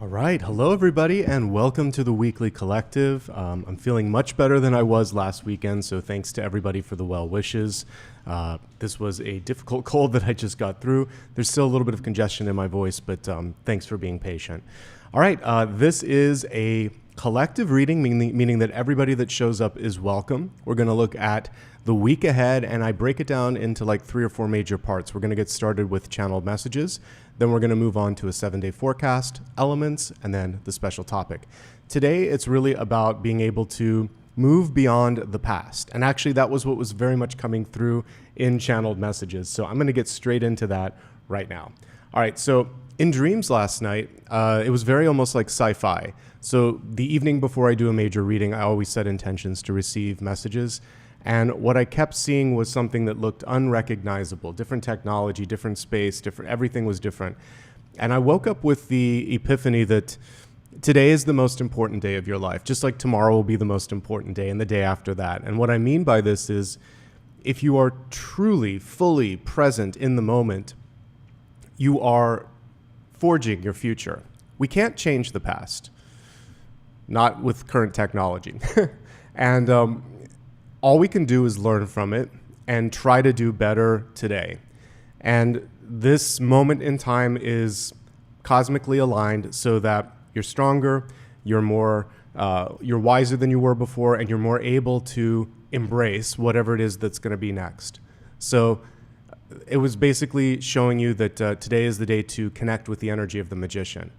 All right. Hello, everybody, and welcome to the Weekly Collective. I'm feeling much better than I was last weekend, so thanks to everybody for the well wishes. This was a difficult cold that I just got through. There's still a little bit of congestion in my voice, but thanks for being patient. All right. This is a collective reading, meaning that everybody that shows up is welcome. We're going to look at the week ahead, and I break it down into like 3 or 4 major parts. We're going to get started with channeled messages. Then we're going to move on to a 7-day forecast, elements, and then the special topic. Today, it's really about being able to move beyond the past. And actually, that was what was very much coming through in channeled messages. So I'm going to get straight into that right now. All right, so in dreams last night, it was very almost like sci-fi. So the evening before I do a major reading, I always set intentions to receive messages. And what I kept seeing was something that looked unrecognizable, different technology, different space, everything was different. And I woke up with the epiphany that today is the most important day of your life, just like tomorrow will be the most important day and the day after that. And what I mean by this is if you are truly, fully present in the moment, you are forging your future. We can't change the past, not with current technology. And all we can do is learn from it and try to do better today. And this moment in time is cosmically aligned so that you're stronger, you're wiser than you were before, and you're more able to embrace whatever it is that's going to be next. So it was basically showing you that today is the day to connect with the energy of the magician.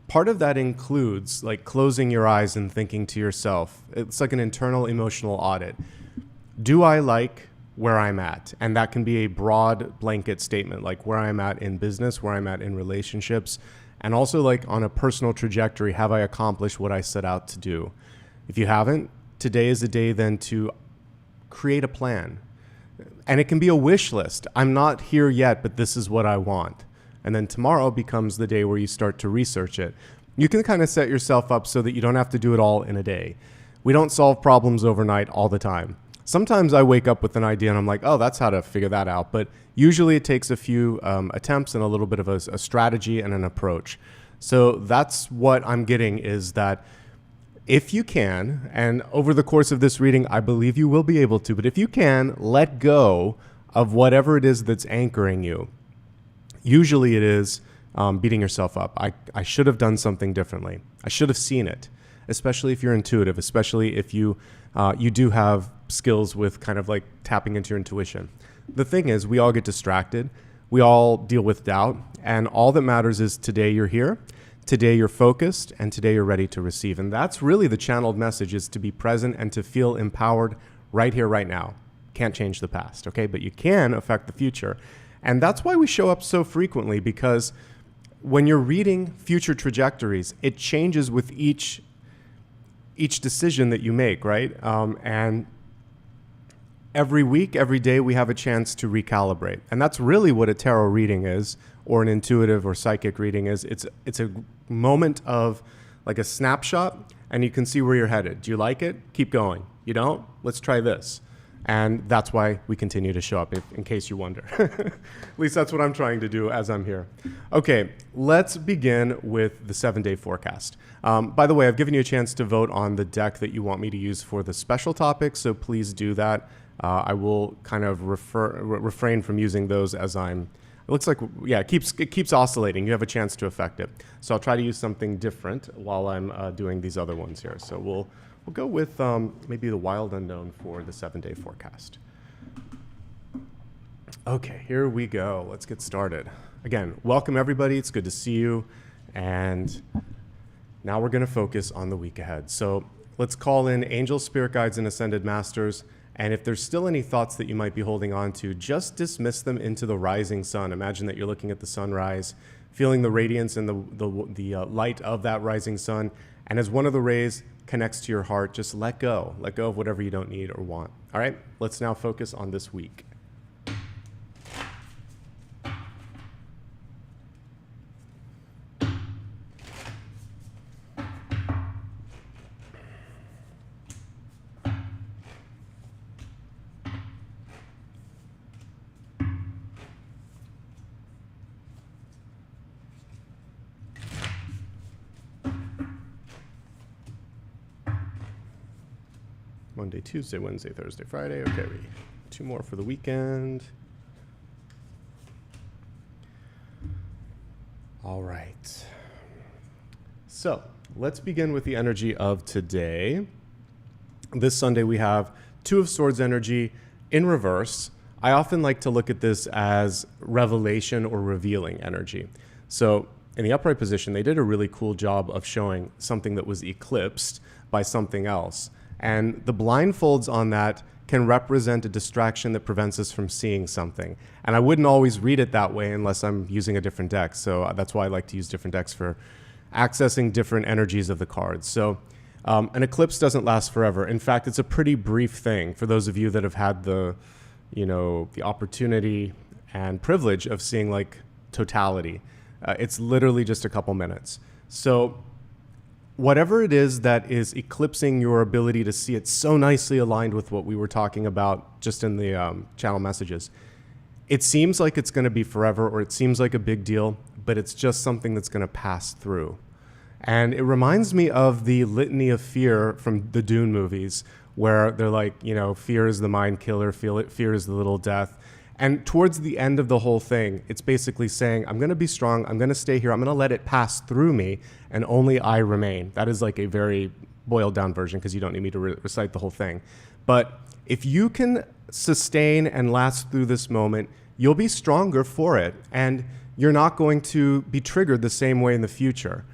Part of that includes like closing your eyes and thinking to yourself. It's like an internal emotional audit. Do I like where I'm at? And that can be a broad blanket statement, like where I'm at in business, where I'm at in relationships, and also like on a personal trajectory, have I accomplished what I set out to do? If you haven't, today is the day then to create a plan. And it can be a wish list. I'm not here yet, but this is what I want. And then tomorrow becomes the day where you start to research it. You can kind of set yourself up so that you don't have to do it all in a day. We don't solve problems overnight all the time. Sometimes I wake up with an idea and I'm like, oh, that's how to figure that out. But usually it takes a few attempts and a little bit of a strategy and an approach. So that's what I'm getting is that if you can, and over the course of this reading, I believe you will be able to, but if you can, let go of whatever it is that's anchoring you. Usually it is beating yourself up. I should have done something differently. I should have seen it, especially if you're intuitive, especially if you do have skills with kind of like tapping into your intuition. The thing is, we all get distracted. We all deal with doubt. And all that matters is today you're here, today you're focused, and today you're ready to receive. And that's really the channeled message, is to be present and to feel empowered right here, right now. Can't change the past, okay? But you can affect the future. And that's why we show up so frequently, because when you're reading future trajectories, it changes with each decision that you make, right? And every week, every day, we have a chance to recalibrate. And that's really what a tarot reading is, or an intuitive or psychic reading is. It's a moment of like a snapshot, and you can see where you're headed. Do you like it? Keep going. You don't? Let's try this. And that's why we continue to show up, in case you wonder. At least that's what I'm trying to do as I'm here. Okay, let's begin with the 7-day forecast. By the way, I've given you a chance to vote on the deck that you want me to use for the special topics, so please do that. I will kind of refrain from using those as it looks like, yeah, it keeps oscillating. You have a chance to affect it. So I'll try to use something different while I'm doing these other ones here. So we'll go with maybe the Wild Unknown for the 7-day forecast. Okay, here we go. Let's get started. Again, welcome everybody. It's good to see you. And now we're going to focus on the week ahead. So let's call in angels, spirit guides, and ascended masters. And if there's still any thoughts that you might be holding on to, just dismiss them into the rising sun. Imagine that you're looking at the sunrise, feeling the radiance and the light of that rising sun. And as one of the rays connects to your heart, just let go. Let go of whatever you don't need or want. All right, let's now focus on this week. Monday, Tuesday, Wednesday, Thursday, Friday. Okay, 2 more for the weekend. All right. So let's begin with the energy of today. This Sunday we have 2 of Swords energy in reverse. I often like to look at this as revelation or revealing energy. So in the upright position, they did a really cool job of showing something that was eclipsed by something else. And the blindfolds on that can represent a distraction that prevents us from seeing something. And I wouldn't always read it that way unless I'm using a different deck. So that's why I like to use different decks for accessing different energies of the cards. So an eclipse doesn't last forever. In fact, it's a pretty brief thing for those of you that have had the opportunity and privilege of seeing like totality. It's literally just a couple minutes. So whatever it is that is eclipsing your ability to see it, so nicely aligned with what we were talking about just in the channel messages, it seems like it's going to be forever, or it seems like a big deal, but it's just something that's going to pass through. And it reminds me of the litany of fear from the Dune movies, where they're like, fear is the mind killer, fear is the little death. And towards the end of the whole thing, it's basically saying, I'm going to be strong, I'm going to stay here, I'm going to let it pass through me, and only I remain. That is like a very boiled down version, because you don't need me to recite the whole thing. But if you can sustain and last through this moment, you'll be stronger for it, and you're not going to be triggered the same way in the future.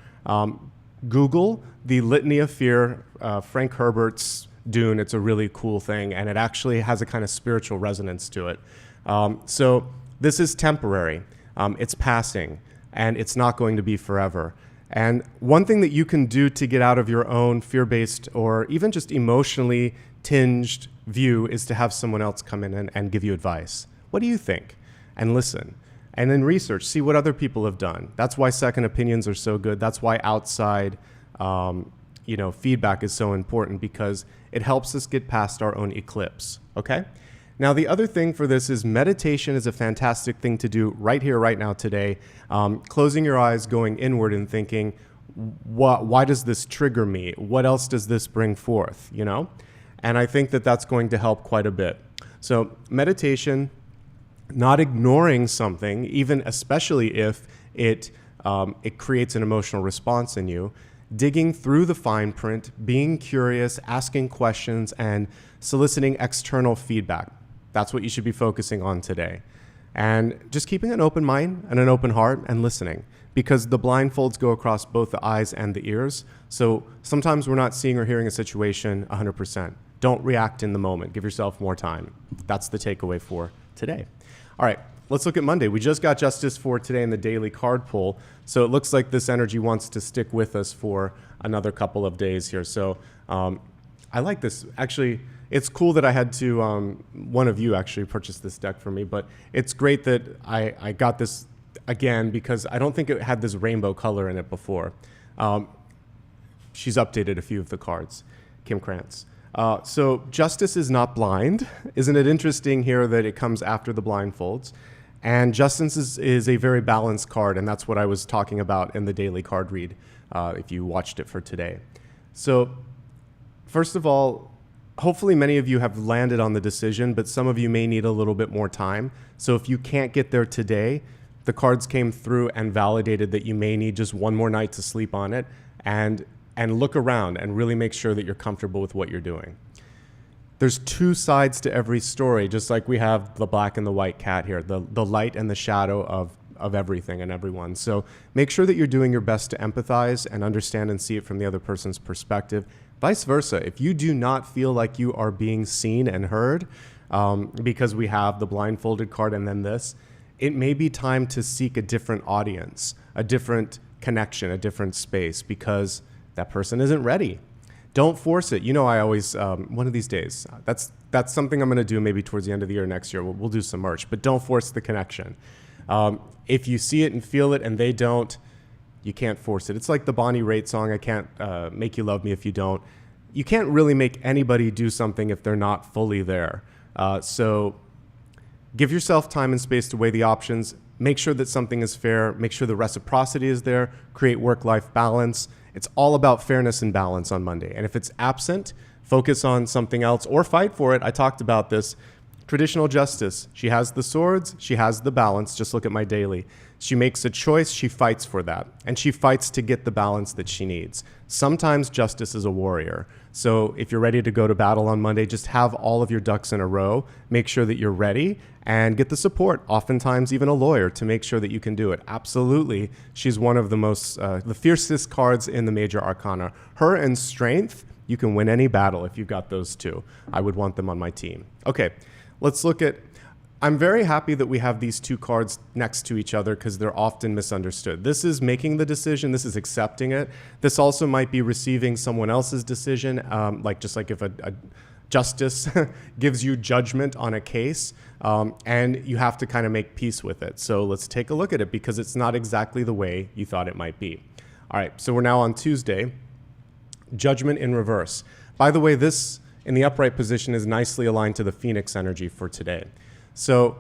Google the Litany of Fear, Frank Herbert's Dune. It's a really cool thing, and it actually has a kind of spiritual resonance to it. So this is temporary. It's passing, and it's not going to be forever. And one thing that you can do to get out of your own fear-based or even just emotionally tinged view is to have someone else come in and give you advice. What do you think? And listen. And then research, see what other people have done. That's why second opinions are so good. That's why outside, feedback is so important, because it helps us get past our own eclipse, okay? Now, the other thing for this is meditation is a fantastic thing to do right here, right now, today. Closing your eyes, going inward and thinking, why does this trigger me? What else does this bring forth, And I think that that's going to help quite a bit. So meditation, not ignoring something, even especially if it creates an emotional response in you, digging through the fine print, being curious, asking questions, and soliciting external feedback. That's what you should be focusing on today. And just keeping an open mind and an open heart and listening, because the blindfolds go across both the eyes and the ears. So sometimes we're not seeing or hearing a situation 100%. Don't react in the moment. Give yourself more time. That's the takeaway for today. All right, let's look at Monday. We just got Justice for today in the daily card pull. So it looks like this energy wants to stick with us for another couple of days here. So I like this. Actually, it's cool that I had to, one of you actually purchased this deck for me, but it's great that I got this again, because I don't think it had this rainbow color in it before. She's updated a few of the cards, Kim Krantz. So Justice is not blind. Isn't it interesting here that it comes after the blindfolds? And Justice is a very balanced card, and that's what I was talking about in the daily card read, if you watched it for today. So first of all, hopefully many of you have landed on the decision, but some of you may need a little bit more time. So if you can't get there today, the cards came through and validated that you may need just one more night to sleep on it, and look around and really make sure that you're comfortable with what you're doing. There's 2 sides to every story, just like we have the black and the white cat here, the light and the shadow of everything and everyone. So make sure that you're doing your best to empathize and understand and see it from the other person's perspective. Vice versa, if you do not feel like you are being seen and heard, because we have the blindfolded card and then this, it may be time to seek a different audience, a different connection, a different space, because that person isn't ready. Don't force it. I always, one of these days, that's something I'm going to do maybe towards the end of the year next year. We'll do some merch, but don't force the connection. If you see it and feel it and they don't, you can't force it. It's like the Bonnie Raitt song, I can't make you love me if you don't. You can't really make anybody do something if they're not fully there. So give yourself time and space to weigh the options. Make sure that something is fair. Make sure the reciprocity is there. Create work-life balance. It's all about fairness and balance on Monday. And if it's absent, focus on something else or fight for it. I talked about this. Traditional justice. She has the swords. She has the balance. Just look at my daily. She makes a choice. She fights for that. And she fights to get the balance that she needs. Sometimes justice is a warrior. So if you're ready to go to battle on Monday, just have all of your ducks in a row. Make sure that you're ready and get the support, oftentimes even a lawyer, to make sure that you can do it. Absolutely. She's one of the fiercest cards in the major arcana. Her and strength, you can win any battle if you've got those two. I would want them on my team. Okay. Let's look at, I'm very happy that we have these two cards next to each other because they're often misunderstood. This is making the decision. This is accepting it. This also might be receiving someone else's decision, just like if a justice gives you judgment on a case, and you have to kind of make peace with it. So let's take a look at it because it's not exactly the way you thought it might be. All right, so we're now on Tuesday. Judgment in reverse. By the way, this in the upright position is nicely aligned to the Phoenix energy for today. So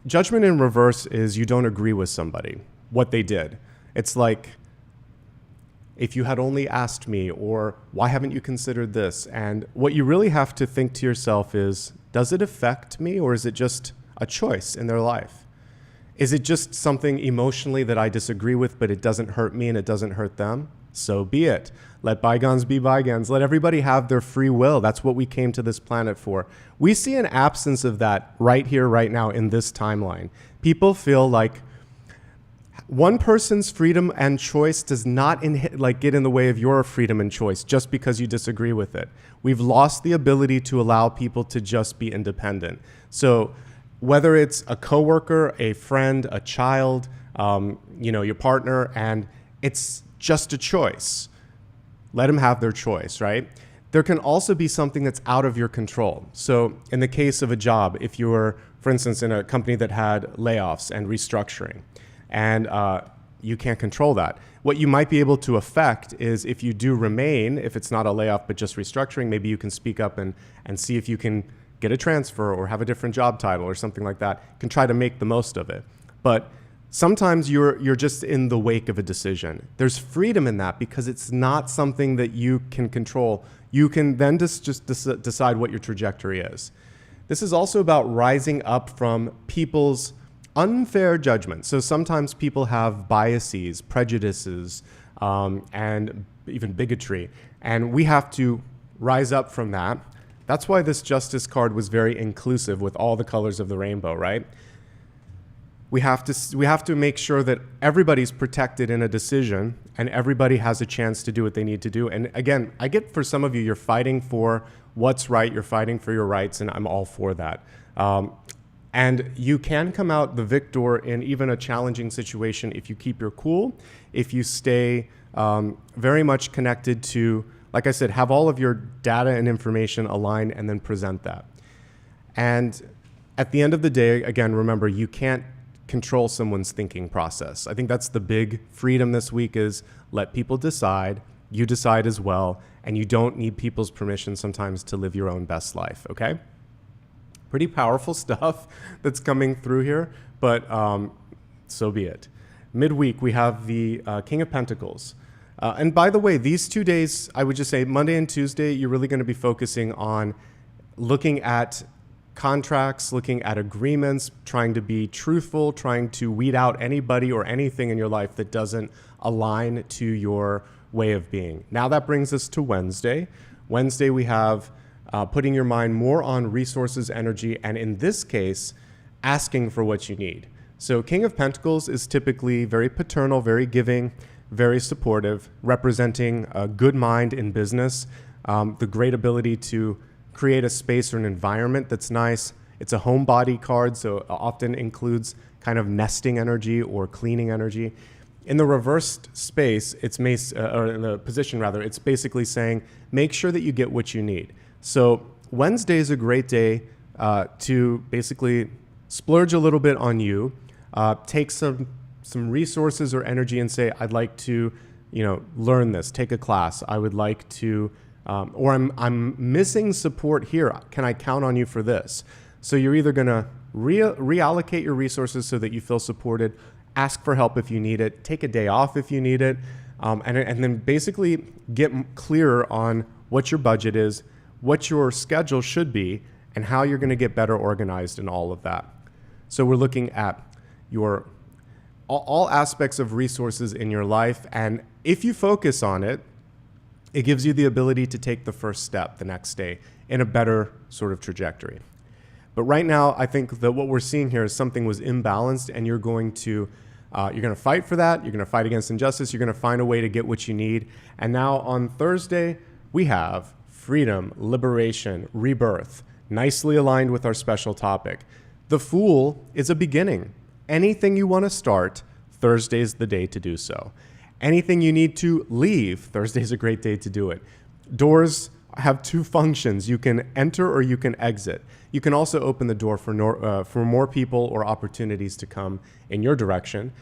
judgment in reverse is you don't agree with somebody, what they did. It's like, if you had only asked me, or why haven't you considered this? And what you really have to think to yourself is, does it affect me, or is it just a choice in their life? Is it just something emotionally that I disagree with, but it doesn't hurt me and it doesn't hurt them? So be it. Let bygones be bygones. Let everybody have their free will. That's what we came to this planet for. We see an absence of that right here, right now in this timeline. People feel like one person's freedom and choice does not get in the way of your freedom and choice just because you disagree with it. We've lost the ability to allow people to just be independent. So whether it's a coworker, a friend, a child, your partner, and it's just a choice. Let them have their choice, right? There can also be something that's out of your control. So in the case of a job, if you were, for instance, in a company that had layoffs and restructuring, and you can't control that. What you might be able to affect is if you do remain, if it's not a layoff but just restructuring, maybe you can speak up and see if you can get a transfer or have a different job title or something like that. You can try to make the most of it. But sometimes you're just in the wake of a decision. There's freedom in that because it's not something that you can control. You can then just decide what your trajectory is. This is also about rising up from people's unfair judgment. So sometimes people have biases, prejudices, and even bigotry. And we have to rise up from that. That's why this Justice card was very inclusive with all the colors of the rainbow, right? We have to make sure that everybody's protected in a decision and everybody has a chance to do what they need to do. And again, I get for some of you, you're fighting for what's right, you're fighting for your rights, and I'm all for that. And you can come out the victor in even a challenging situation if you keep your cool, if you stay very much connected to, like I said, have all of your data and information aligned and then present that. And at the end of the day, again, remember, you can't control someone's thinking process. I think that's the big freedom this week is let people decide, you decide as well, and you don't need people's permission sometimes to live your own best life, okay? Pretty powerful stuff that's coming through here, but so be it. Midweek, we have the King of Pentacles. And by the way, these 2 days, I would just say Monday and Tuesday, you're really going to be focusing on looking at contracts, looking at agreements, trying to be truthful, trying to weed out anybody or anything in your life that doesn't align to your way of being. Now that brings us to Wednesday. Wednesday, we have putting your mind more on resources, energy, and in this case, asking for what you need. So King of Pentacles is typically very paternal, very giving, very supportive, representing a good mind in business, the great ability to create a space or an environment that's nice. It's a homebody card, so it often includes kind of nesting energy or cleaning energy. In the reversed space, or in the position rather, it's basically saying, make sure that you get what you need. So Wednesday is a great day to basically splurge a little bit on you, take some resources or energy and say, I'd like to, learn this, take a class. I would like to, or I'm missing support here. Can I count on you for this? So you're either going to reallocate your resources so that you feel supported, ask for help if you need it, take a day off if you need it, and then basically get clearer on what your budget is, what your schedule should be, and how you're going to get better organized in all of that. So we're looking at your all aspects of resources in your life, and if you focus on it, it gives you the ability to take the first step the next day in a better sort of trajectory. But right now, I think that what we're seeing here is something was imbalanced, and you're going to fight for that. You're going to fight against injustice. You're going to find a way to get what you need. And now on Thursday, we have freedom, liberation, rebirth, nicely aligned with our special topic. The Fool is a beginning. Anything you want to start, Thursday's the day to do so. Anything you need to leave, Thursday's a great day to do it. Doors have two functions. You can enter or you can exit. You can also open the door for more people or opportunities to come in your direction.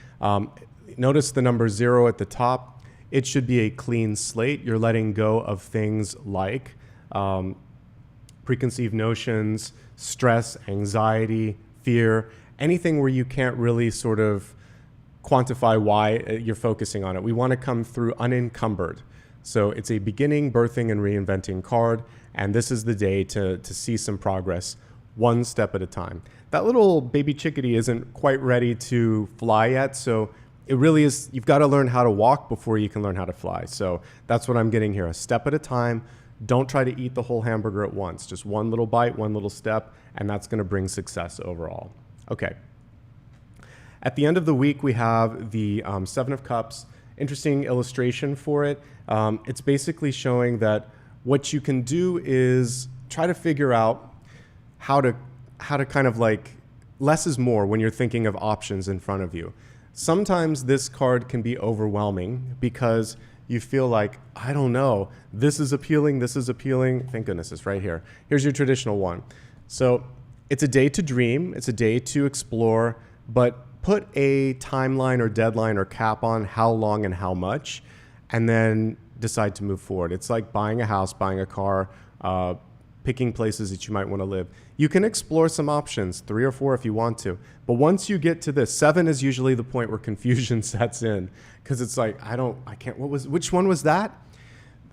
Notice the number 0 at the top. It should be a clean slate. You're letting go of things like preconceived notions, stress, anxiety, fear, anything where you can't really sort of quantify why you're focusing on it. We want to come through unencumbered. So it's a beginning, birthing, and reinventing card, and this is the day to see some progress one step at a time. That little baby chickadee isn't quite ready to fly yet, so it really is, you've got to learn how to walk before you can learn how to fly. So that's what I'm getting here, a step at a time. Don't try to eat the whole hamburger at once. Just one little bite, one little step, and that's going to bring success overall. Okay. At the end of the week, we have the 7 of Cups. Interesting illustration for it. It's basically showing that what you can do is try to figure out how to kind of like less is more when you're thinking of options in front of you. Sometimes this card can be overwhelming because you feel like, I don't know, this is appealing, this is appealing. Thank goodness it's right here. Here's your traditional one. So it's a day to dream, it's a day to explore, but put a timeline or deadline or cap on how long and how much, and then decide to move forward. It's like buying a house, buying a car, picking places that you might want to live. You can explore some options, 3 or 4 if you want to. But once you get to this, 7 is usually the point where confusion sets in, because it's like, I can't, which one was that?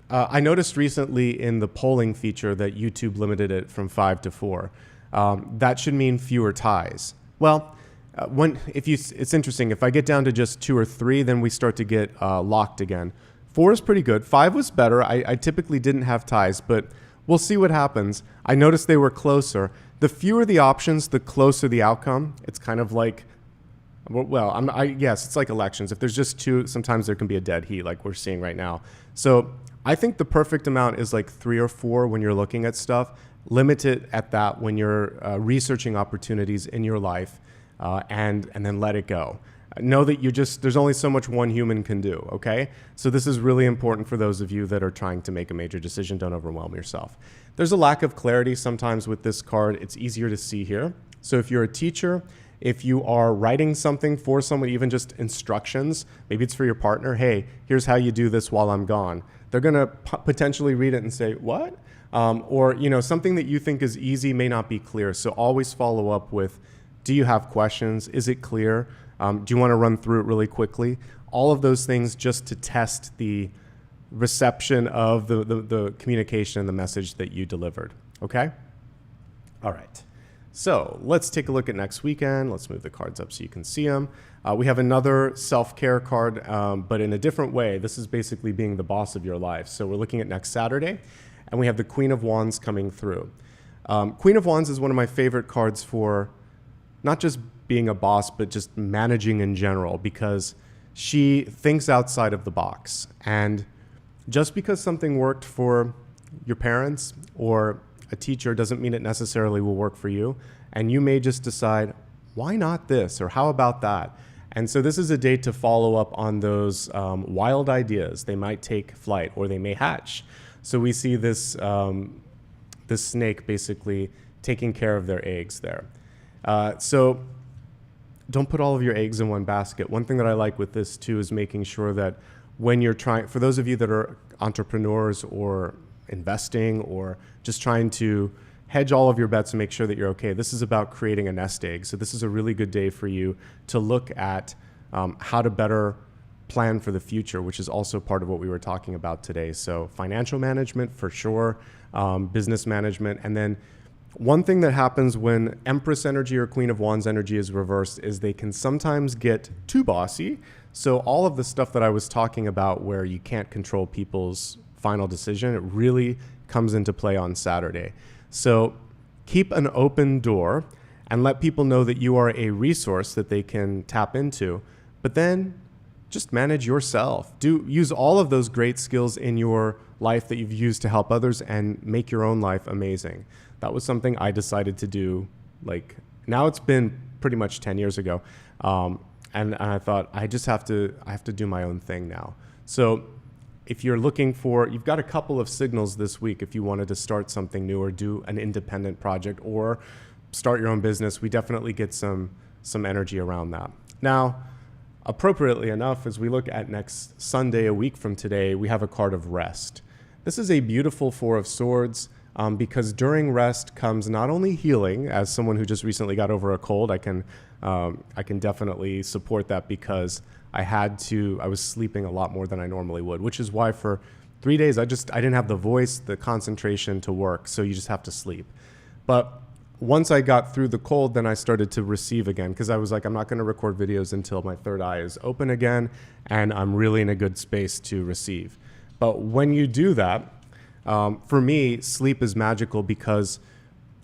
I noticed recently in the polling feature that YouTube limited it from 5 to 4. That should mean fewer ties. Well, it's interesting. If I get down to just 2 or 3, then we start to get locked again. 4 is pretty good. 5 was better. I typically didn't have ties, but we'll see what happens. I noticed they were closer. The fewer the options, the closer the outcome. It's kind of like, yes, it's like elections. If there's just 2, sometimes there can be a dead heat like we're seeing right now. So I think the perfect amount is like 3 or 4 when you're looking at stuff. Limit it at that when you're researching opportunities in your life. And then let it go. Know that there's only so much one human can do, okay? So this is really important for those of you that are trying to make a major decision. Don't overwhelm yourself. There's a lack of clarity sometimes with this card. It's easier to see here. So if you're a teacher, if you are writing something for someone, even just instructions, maybe it's for your partner, hey, here's how you do this while I'm gone. They're gonna potentially read it and say, what? Or something that you think is easy may not be clear. So always follow up with, do you have questions? Is it clear? Do you want to run through it really quickly? All of those things just to test the reception of the communication and the message that you delivered, okay? All right, so let's take a look at next weekend. Let's move the cards up so you can see them. We have another self-care card, but in a different way. This is basically being the boss of your life. So we're looking at next Saturday, and we have the Queen of Wands coming through. Queen of Wands is one of my favorite cards for not just being a boss, but just managing in general, because she thinks outside of the box. And just because something worked for your parents or a teacher doesn't mean it necessarily will work for you. And you may just decide, why not this? Or how about that? And so this is a day to follow up on those wild ideas. They might take flight or they may hatch. So we see this snake basically taking care of their eggs there. So don't put all of your eggs in one basket. One thing that I like with this too is making sure that when you're trying, for those of you that are entrepreneurs or investing or just trying to hedge all of your bets and make sure that you're okay, this is about creating a nest egg. So this is a really good day for you to look at how to better plan for the future, which is also part of what we were talking about today. So financial management for sure, business management. And then one thing that happens when Empress energy or Queen of Wands energy is reversed is they can sometimes get too bossy. So all of the stuff that I was talking about where you can't control people's final decision, it really comes into play on Saturday. So keep an open door and let people know that you are a resource that they can tap into, but then just manage yourself. Use all of those great skills in your life that you've used to help others and make your own life amazing. That was something I decided to do, like, now it's been pretty much 10 years ago. And I thought I have to do my own thing now. So if you're looking for, you've got a couple of signals this week if you wanted to start something new or do an independent project or start your own business, we definitely get some energy around that. Now, appropriately enough, as we look at next Sunday, a week from today, we have a card of rest. This is a beautiful Four of Swords because during rest comes not only healing. As someone who just recently got over a cold, I can definitely support that because I was sleeping a lot more than I normally would, which is why for 3 days I didn't have the voice, the concentration to work, so you just have to sleep. But once I got through the cold, then I started to receive again because I was like, I'm not going to record videos until my third eye is open again and I'm really in a good space to receive. But when you do that, for me, sleep is magical because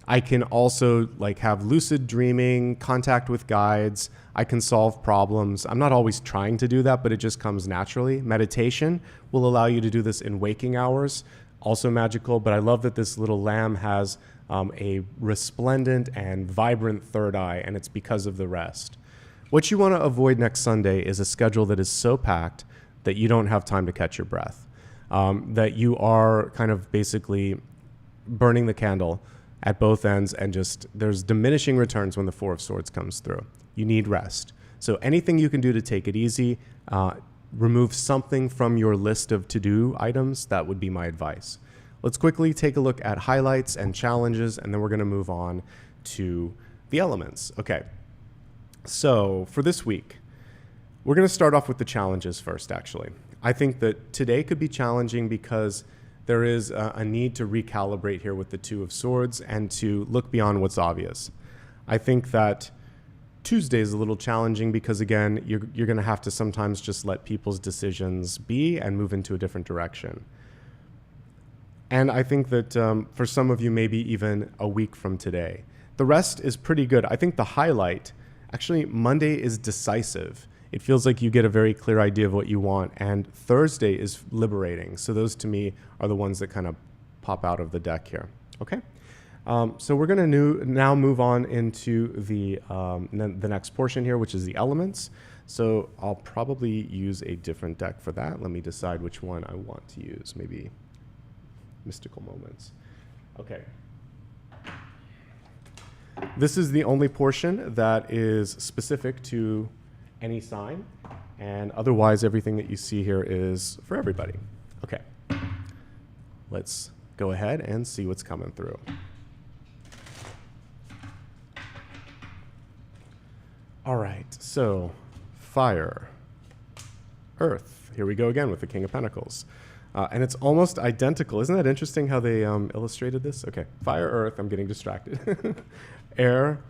I can also like have lucid dreaming, contact with guides. I can solve problems. I'm not always trying to do that, but it just comes naturally. Meditation will allow you to do this in waking hours, also magical. But I love that this little lamb has a resplendent and vibrant third eye, and it's because of the rest. What you want to avoid next Sunday is a schedule that is so packed that you don't have time to catch your breath, that you are kind of basically burning the candle at both ends, and just there's diminishing returns when the Four of Swords comes through. You need rest. So anything you can do to take it easy, remove something from your list of to-do items, that would be my advice. Let's quickly take a look at highlights and challenges, and then we're going to move on to the elements. Okay, so for this week, we're going to start off with the challenges first, actually. I think that today could be challenging because there is a need to recalibrate here with the Two of Swords and to look beyond what's obvious. I think that Tuesday is a little challenging because, again, you're going to have to sometimes just let people's decisions be and move into a different direction. And I think that for some of you, maybe even a week from today. The rest is pretty good. I think the highlight, actually, Monday is decisive. It feels like you get a very clear idea of what you want. And Thursday is liberating. So those, to me, are the ones that kind of pop out of the deck here. Okay? So we're going to now move on into the next portion here, which is the elements. So I'll probably use a different deck for that. Let me decide which one I want to use. Maybe Mystical Moments. Okay. This is the only portion that is specific to any sign, and otherwise everything that you see here is for everybody. Okay. Let's go ahead and see what's coming through. All right, so fire, earth. Here we go again with the King of Pentacles. And it's almost identical. Isn't that interesting how they illustrated this? Okay, fire, earth, I'm getting distracted. Air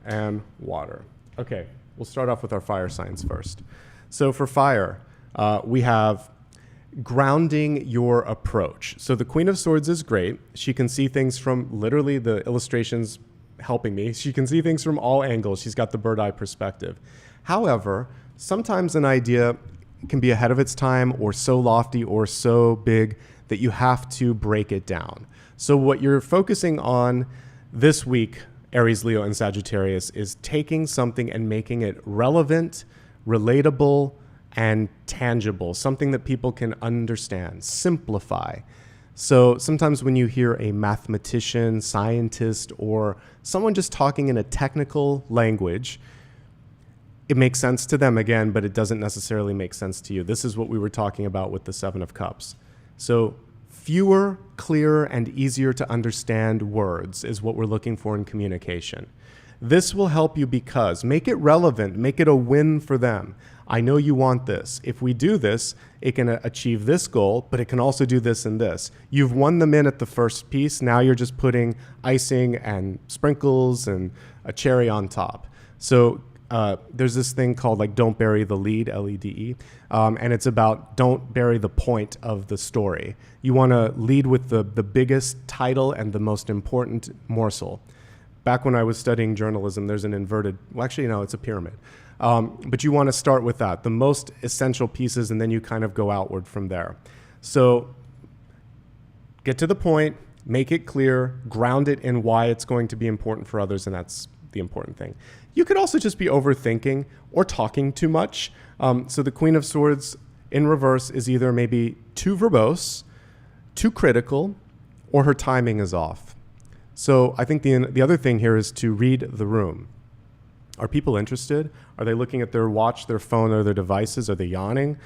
and water. Okay, we'll start off with our fire signs first. So for fire, we have grounding your approach. So the Queen of Swords is great. She can see things from literally the illustrations helping me. She can see things from all angles. She's got the bird eye perspective. However, sometimes an idea can be ahead of its time or so lofty or so big that you have to break it down. So what you're focusing on this week, Aries, Leo, and Sagittarius, is taking something and making it relevant, relatable, and tangible, something that people can understand, simplify. So sometimes when you hear a mathematician, scientist, or someone just talking in a technical language, it makes sense to them again, but it doesn't necessarily make sense to you. This is what we were talking about with the Seven of Cups. So fewer, clearer, and easier to understand words is what we're looking for in communication. This will help you because make it relevant, make it a win for them. I know you want this. If we do this, it can achieve this goal, but it can also do this and this. You've won them in at the first piece. Now you're just putting icing and sprinkles and a cherry on top. So there's this thing called like don't bury the lead, L-E-D-E, and it's about don't bury the point of the story. You want to lead with the biggest title and the most important morsel. Back when I was studying journalism, there's an inverted, well, actually, no, it's a pyramid. But you want to start with that, the most essential pieces, and then you kind of go outward from there. So get to the point, make it clear, ground it in why it's going to be important for others, and that's the important thing. You could also just be overthinking or talking too much. So the Queen of Swords in reverse is either maybe too verbose, too critical, or her timing is off. So I think the other thing here is to read the room. Are people interested? Are they looking at their watch, their phone, or their devices? Are they yawning?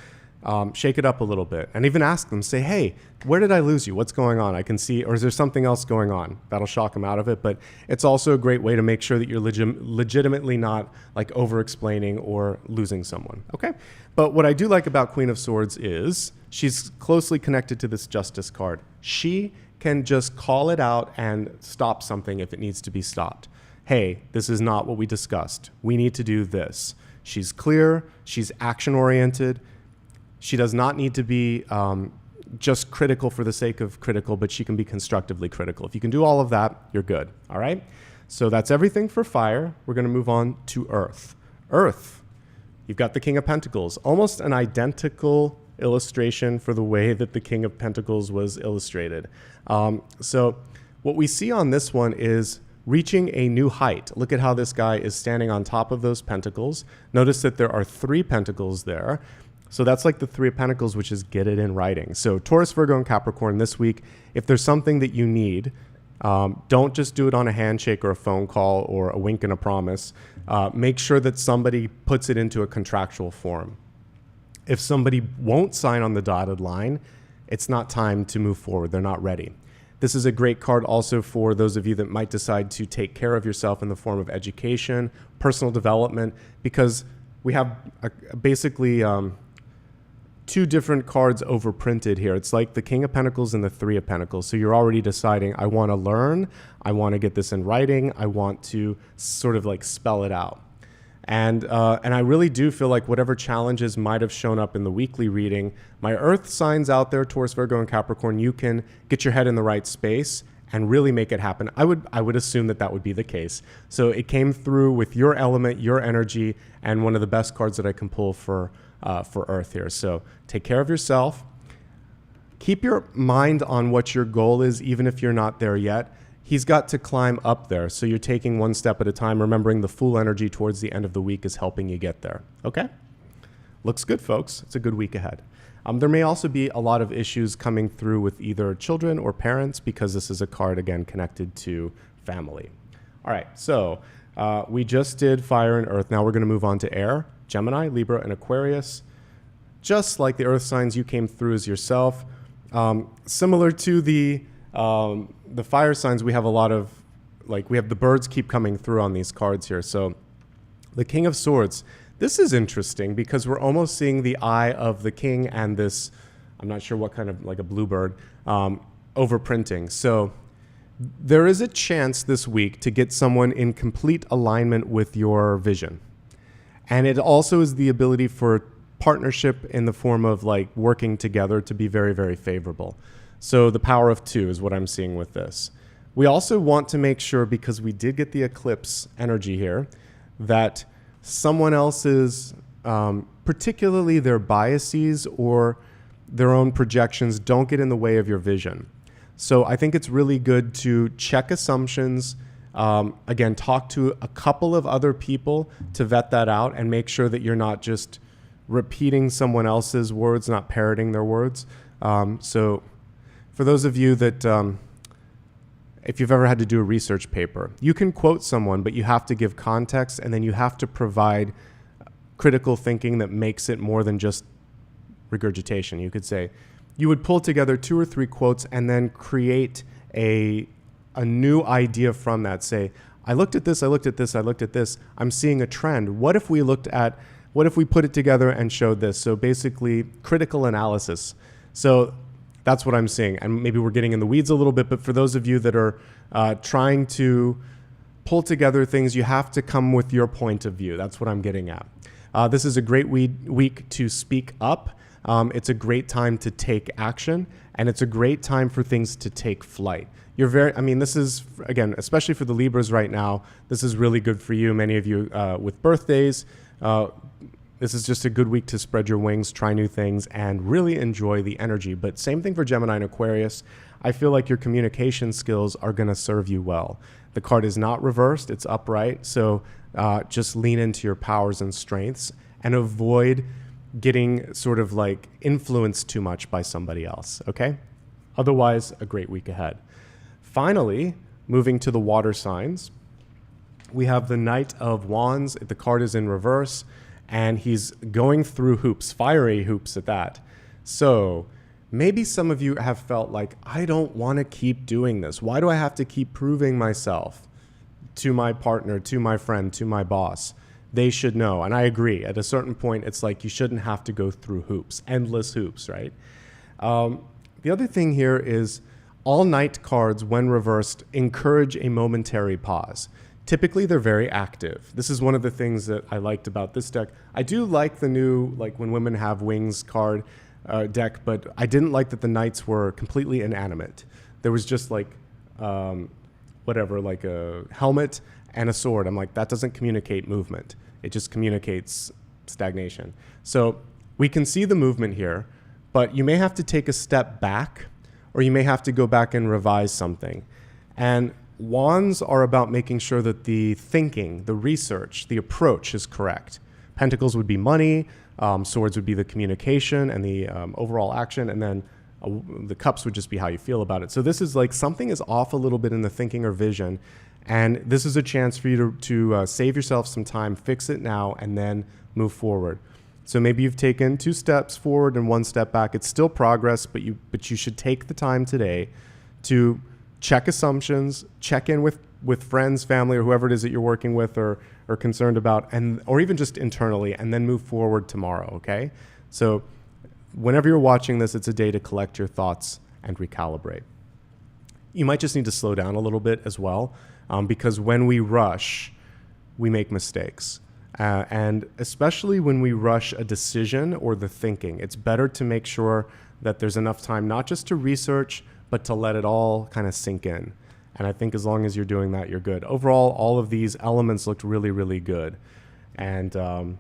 Shake it up a little bit and even ask them, say, hey, where did I lose you? What's going on? I can see, or is there something else going on? That'll shock them out of it. But it's also a great way to make sure that you're legitimately not like over-explaining or losing someone, okay? But what I do like about Queen of Swords is she's closely connected to this Justice card. She can just call it out and stop something if it needs to be stopped. Hey, this is not what we discussed. We need to do this. She's clear. She's action-oriented. She does not need to be just critical for the sake of critical, but she can be constructively critical. If you can do all of that, you're good, all right? So that's everything for fire. We're going to move on to earth. Earth, you've got the King of Pentacles, almost an identical illustration for the way that the King of Pentacles was illustrated. So what we see on this one is reaching a new height. Look at how this guy is standing on top of those pentacles. Notice that there are 3 pentacles there. So that's like the 3 of Pentacles, which is get it in writing. So Taurus, Virgo, and Capricorn this week, if there's something that you need, don't just do it on a handshake or a phone call or a wink and a promise. Make sure that somebody puts it into a contractual form. If somebody won't sign on the dotted line, it's not time to move forward. They're not ready. This is a great card also for those of you that might decide to take care of yourself in the form of education, personal development, because we have basically 2 different cards overprinted here. It's like the King of Pentacles and the 3 of Pentacles. So you're already deciding, I want to learn, I want to get this in writing, I want to sort of like spell it out. And I really do feel like whatever challenges might have shown up in the weekly reading, my earth signs out there, Taurus, Virgo, and Capricorn, you can get your head in the right space and really make it happen. I would assume that would be the case. So it came through with your element, your energy, and one of the best cards that I can pull for Earth here. So take care of yourself. Keep your mind on what your goal is, even if you're not there yet. He's got to climb up there. So you're taking one step at a time, remembering the Fool energy towards the end of the week is helping you get there. Okay? Looks good, folks. It's a good week ahead. There may also be a lot of issues coming through with either children or parents because this is a card, again, connected to family. All right, so we just did fire and earth. Now we're going to move on to air, Gemini, Libra, and Aquarius. Just like the earth signs, you came through as yourself. Similar to the fire signs, we have a lot of, we have the birds keep coming through on these cards here. So the King of Swords, this is interesting because we're almost seeing the eye of the king and this, I'm not sure what kind of, like a bluebird, overprinting. So there is a chance this week to get someone in complete alignment with your vision. And it also is the ability for partnership in the form of working together to be very, very favorable. So the power of 2 is what I'm seeing with this. We also want to make sure, because we did get the eclipse energy here, that someone else's, particularly their biases or their own projections, don't get in the way of your vision. So I think it's really good to check assumptions, again, talk to a couple of other people to vet that out and make sure that you're not just repeating someone else's words, not parroting their words. So for those of you that, if you've ever had to do a research paper, you can quote someone, but you have to give context, and then you have to provide critical thinking that makes it more than just regurgitation. You could say, you would pull together 2 or 3 quotes and then create a new idea from that. Say, I looked at this, I looked at this, I looked at this. I'm seeing a trend. What if we looked at what if we put it together and showed this? So basically, critical analysis. So that's what I'm seeing. And maybe we're getting in the weeds a little bit, but for those of you that are trying to pull together things, you have to come with your point of view. That's what I'm getting at. This is a great week to speak up. It's a great time to take action, and it's a great time for things to take flight. This is, again, especially for the Libras right now, this is really good for you. Many of you with birthdays, this is just a good week to spread your wings, try new things, and really enjoy the energy. But same thing for Gemini and Aquarius. I feel like your communication skills are going to serve you well. The card is not reversed, it's upright. So just lean into your powers and strengths and avoid getting sort of like influenced too much by somebody else, okay? Otherwise, a great week ahead. Finally, moving to the water signs, we have the Knight of Wands. The card is in reverse, and he's going through hoops, fiery hoops at that. So maybe some of you have felt like, I don't want to keep doing this. Why do I have to keep proving myself to my partner, to my friend, to my boss? They should know. And I agree. At a certain point, it's like you shouldn't have to go through hoops, endless hoops, right? The other thing here is all Knight cards, when reversed, encourage a momentary pause. Typically, they're very active. This is one of the things that I liked about this deck. I do like the new, like when women have wings card deck, but I didn't like that the Knights were completely inanimate. There was just like, like a helmet and a sword. I'm like, that doesn't communicate movement. It just communicates stagnation. So we can see the movement here, but you may have to take a step back, or you may have to go back and revise something. And Wands are about making sure that the thinking, the research, the approach is correct. Pentacles would be money, swords would be the communication and the overall action, and then the cups would just be how you feel about it. So this is like something is off a little bit in the thinking or vision, and this is a chance for you to save yourself some time, fix it now, and then move forward. So maybe you've taken 2 steps forward and 1 step back. It's still progress, but you should take the time today to check assumptions, check in with friends, family, or whoever it is that you're working with or concerned about, or even just internally, and then move forward tomorrow, okay? So whenever you're watching this, it's a day to collect your thoughts and recalibrate. You might just need to slow down a little bit as well, because when we rush, we make mistakes. And especially when we rush a decision or the thinking, it's better to make sure that there's enough time not just to research, but to let it all kind of sink in. And I think as long as you're doing that, you're good. Overall, all of these elements looked really, really good. And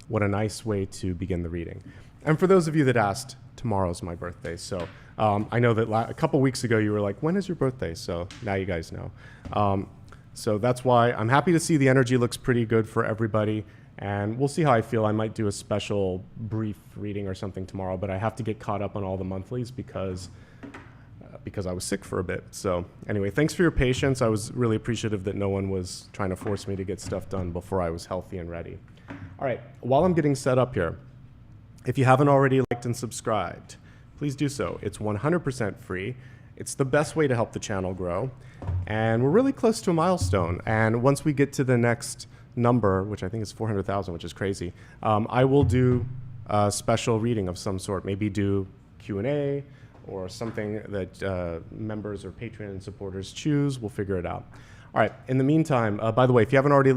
what a nice way to begin the reading. And for those of you that asked, tomorrow's my birthday. So I know that a couple weeks ago you were like, when is your birthday? So now you guys know. So that's why I'm happy to see the energy looks pretty good for everybody. And we'll see how I feel. I might do a special brief reading or something tomorrow, but I have to get caught up on all the monthlies because I was sick for a bit. So anyway, thanks for your patience. I was really appreciative that no one was trying to force me to get stuff done before I was healthy and ready. All right, while I'm getting set up here, if you haven't already liked and subscribed, please do so. It's 100% free. It's the best way to help the channel grow. And we're really close to a milestone. And once we get to the next number, which I think is 400,000, which is crazy, I will do a special reading of some sort, maybe do Q&A or something that members or Patreon supporters choose. We'll figure it out. All right, in the meantime, by the way, if you haven't already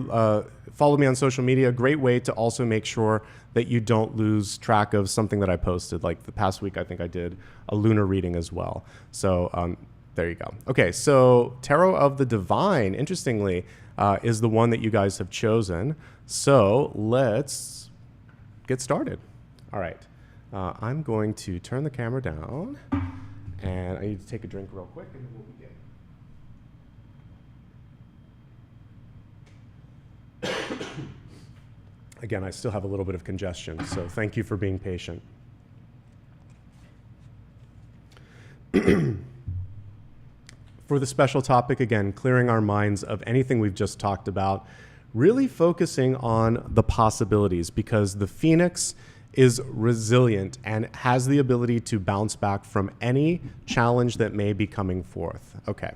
followed me on social media, a great way to also make sure that you don't lose track of something that I posted. Like the past week, I think I did a lunar reading as well. So there you go. Okay, so Tarot of the Divine, interestingly, is the one that you guys have chosen. So let's get started. All right, I'm going to turn the camera down, and I need to take a drink real quick, and then we'll begin. Again, I still have a little bit of congestion, so thank you for being patient. For the special topic, again, clearing our minds of anything we've just talked about, really focusing on the possibilities, because the Phoenix is resilient and has the ability to bounce back from any challenge that may be coming forth. Okay.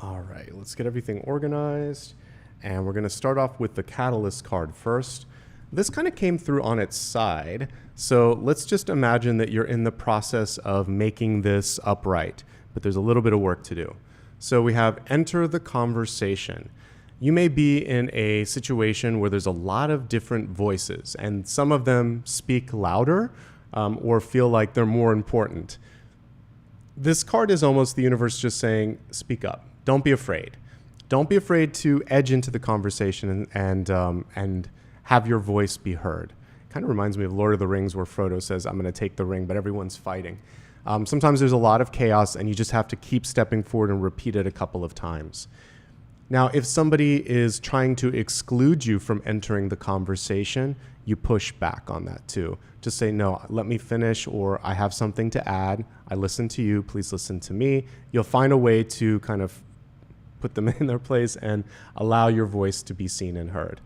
All right, let's get everything organized. And we're going to start off with the Catalyst card first. This kind of came through on its side. So let's just imagine that you're in the process of making this upright, but there's a little bit of work to do. So we have enter the conversation. You may be in a situation where there's a lot of different voices, and some of them speak louder or feel like they're more important. This card is almost the universe just saying, speak up. Don't be afraid. Don't be afraid to edge into the conversation and have your voice be heard. Kind of reminds me of Lord of the Rings, where Frodo says, I'm going to take the ring, but everyone's fighting. Sometimes there's a lot of chaos, and you just have to keep stepping forward and repeat it a couple of times. Now, if somebody is trying to exclude you from entering the conversation, you push back on that too. Just say, no, let me finish, or I have something to add. I listen to you. Please listen to me. You'll find a way to kind of put them in their place and allow your voice to be seen and heard.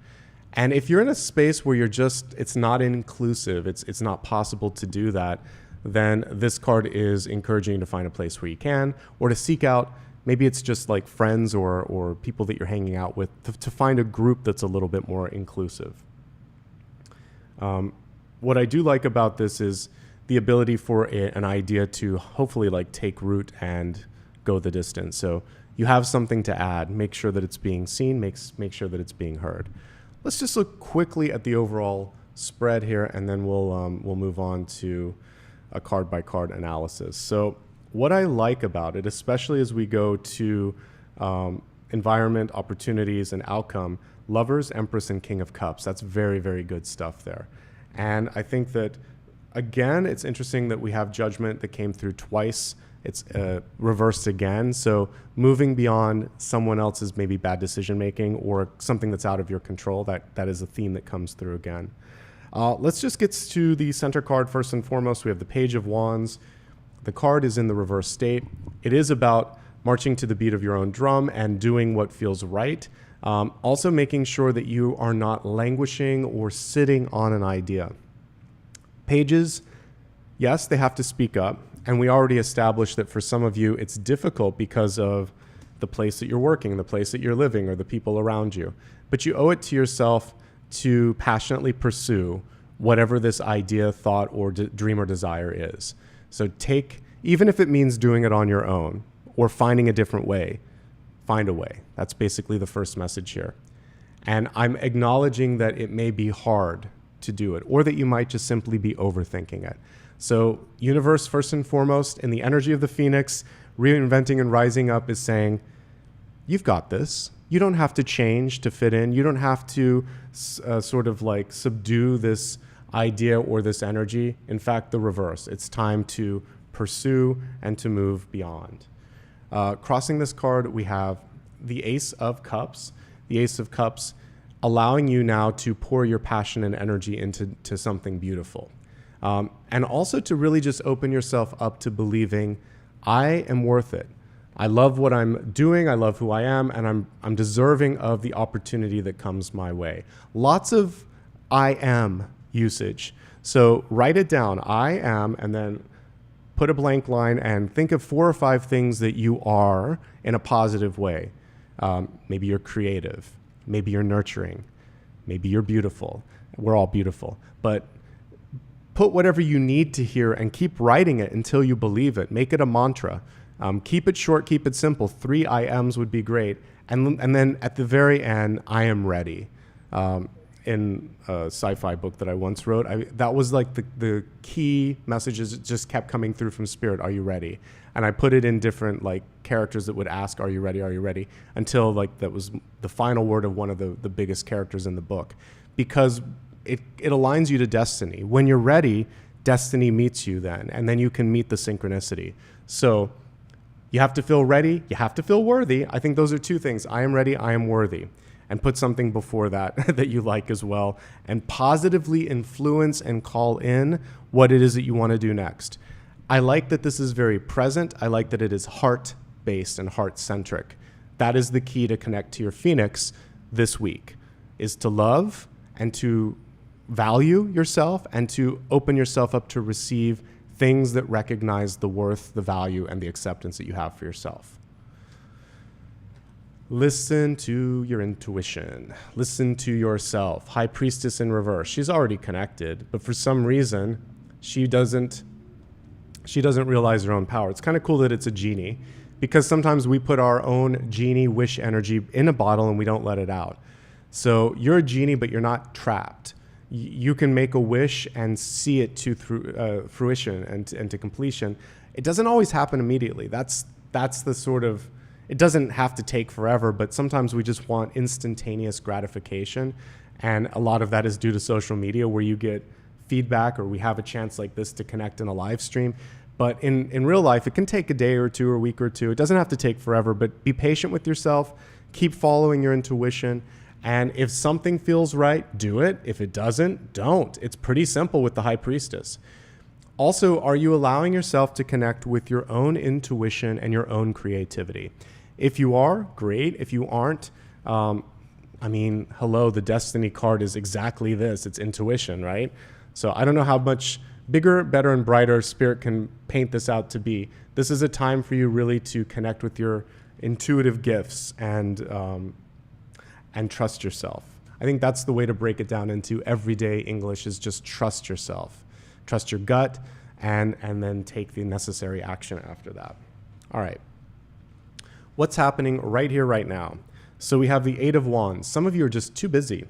And if you're in a space where it's not inclusive, it's not possible to do that, then this card is encouraging you to find a place where you can, or to seek out, maybe it's just like friends or people that you're hanging out with, to find a group that's a little bit more inclusive. What I do like about this is the ability for an idea to hopefully like take root and go the distance. So you have something to add, make sure that it's being seen, make sure that it's being heard. Let's just look quickly at the overall spread here, and then we'll move on to a card by card analysis. So what I like about it, especially as we go to environment, opportunities, and outcome, Lovers, Empress, and King of Cups. That's very, very good stuff there. And I think that, again, it's interesting that we have Judgment that came through twice. It's reversed again. So moving beyond someone else's maybe bad decision making or something that's out of your control, that is a theme that comes through again. Let's just get to the center card first and foremost. We have the Page of Wands. The card is in the reverse state. It is about marching to the beat of your own drum and doing what feels right. Also making sure that you are not languishing or sitting on an idea. Pages, yes, they have to speak up. And we already established that for some of you, it's difficult because of the place that you're working, the place that you're living, or the people around you. But you owe it to yourself to passionately pursue whatever this idea, thought, or dream or desire is. So even if it means doing it on your own or finding a different way, find a way. That's basically the first message here. And I'm acknowledging that it may be hard to do it, or that you might just simply be overthinking it. So universe, first and foremost, in the energy of the Phoenix, reinventing and rising up is saying, you've got this. You don't have to change to fit in. You don't have to sort of like subdue this idea or this energy. In fact, the reverse. It's time to pursue and to move beyond. Crossing this card, we have the Ace of Cups. The Ace of Cups allowing you now to pour your passion and energy into something beautiful. And also to really just open yourself up to believing, I am worth it. I love what I'm doing. I love who I am, and I'm deserving of the opportunity that comes my way. Lots of I am usage. So write it down, I am, and then put a blank line and think of 4 or 5 things that you are in a positive way. Maybe you're creative. Maybe you're nurturing. Maybe you're beautiful. We're all beautiful. But put whatever you need to hear and keep writing it until you believe it. Make it a mantra. Keep it short, keep it simple. 3 I ams would be great. And then at the very end, I am ready. In a sci-fi book that I once wrote, that was like the key messages. It just kept coming through from Spirit. Are you ready? And I put it in different like characters that would ask, are you ready? Are you ready? Until like that was the final word of one of the biggest characters in the book. Because it aligns you to destiny. When you're ready, destiny meets you then, and then you can meet the synchronicity. So you have to feel ready. You have to feel worthy. I think those are 2 things. I am ready. I am worthy. And put something before that that you like as well, and positively influence and call in what it is that you want to do next. I like that this is very present. I like that it is heart-based and heart-centric. That is the key to connect to your Phoenix this week, is to love and to value yourself and to open yourself up to receive things that recognize the worth, the value, and the acceptance that you have for yourself. Listen to your intuition. Listen to yourself. High Priestess in reverse. She's already connected, but for some reason, she doesn't realize her own power. It's kind of cool that it's a genie, because sometimes we put our own genie wish energy in a bottle and we don't let it out. So you're a genie, but you're not trapped. You can make a wish and see it to fruition and to completion. It doesn't always happen immediately. That's the sort of, it doesn't have to take forever, but sometimes we just want instantaneous gratification. And a lot of that is due to social media, where you get feedback, or we have a chance like this to connect in a live stream. But in real life, it can take a day or two or a week or two. It doesn't have to take forever, but be patient with yourself. Keep following your intuition. And if something feels right, do it. If it doesn't, don't. It's pretty simple with the High Priestess. Also, are you allowing yourself to connect with your own intuition and your own creativity? If you are, great. If you aren't, hello, the Destiny card is exactly this. It's intuition, right? So I don't know how much bigger, better, and brighter Spirit can paint this out to be. This is a time for you really to connect with your intuitive gifts and trust yourself. I think that's the way to break it down into everyday English, is just trust yourself. Trust your gut, and then take the necessary action after that. All right. What's happening right here, right now? So we have the Eight of Wands. Some of you are just too busy.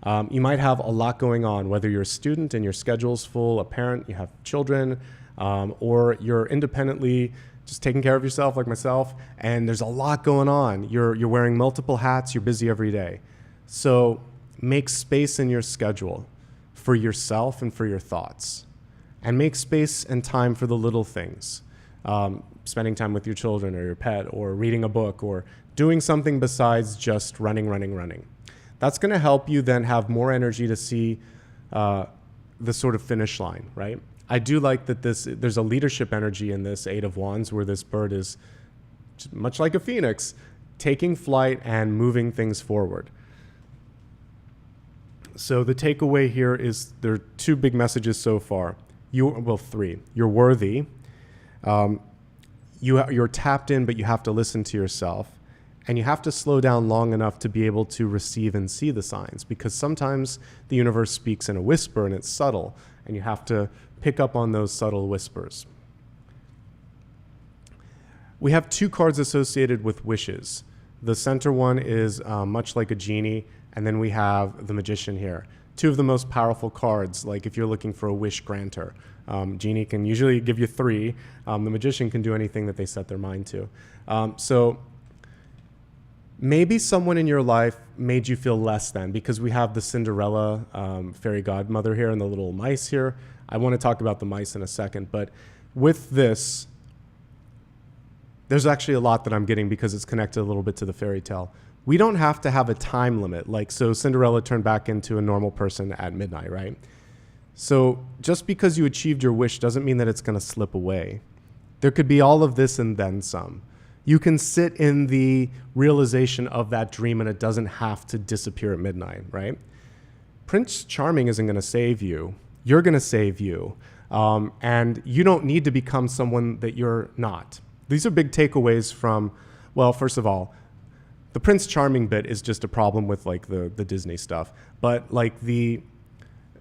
You might have a lot going on, whether you're a student and your schedule's full, a parent, you have children, or you're independently just taking care of yourself like myself, and there's a lot going on. You're wearing multiple hats, you're busy every day. So make space in your schedule for yourself and for your thoughts. And make space and time for the little things. Spending time with your children or your pet, or reading a book, or doing something besides just running. That's going to help you then have more energy to see the sort of finish line, right? I do like that there's a leadership energy in this Eight of Wands, where this bird is much like a phoenix, taking flight and moving things forward. So the takeaway here is there are two big messages so far. Three. You're worthy. You're tapped in, but you have to listen to yourself. And you have to slow down long enough to be able to receive and see the signs, because sometimes the universe speaks in a whisper and it's subtle, and you have to pick up on those subtle whispers. We have two cards associated with wishes. The center one is much like a genie, and then we have the Magician here. Two of the most powerful cards, like if you're looking for a wish granter. Genie can usually give you three. The Magician can do anything that they set their mind to. So maybe someone in your life made you feel less than, because we have the Cinderella fairy godmother here and the little mice here. I want to talk about the mice in a second, but with this, there's actually a lot that I'm getting because it's connected a little bit to the fairy tale. We don't have to have a time limit. Like, so Cinderella turned back into a normal person at midnight, right? So just because you achieved your wish doesn't mean that it's going to slip away. There could be all of this and then some. You can sit in the realization of that dream, and it doesn't have to disappear at midnight, right? Prince Charming isn't going to save you. You're going to save you. And you don't need to become someone that you're not. These are big takeaways from, well, first of all, the Prince Charming bit is just a problem with like the Disney stuff. But like the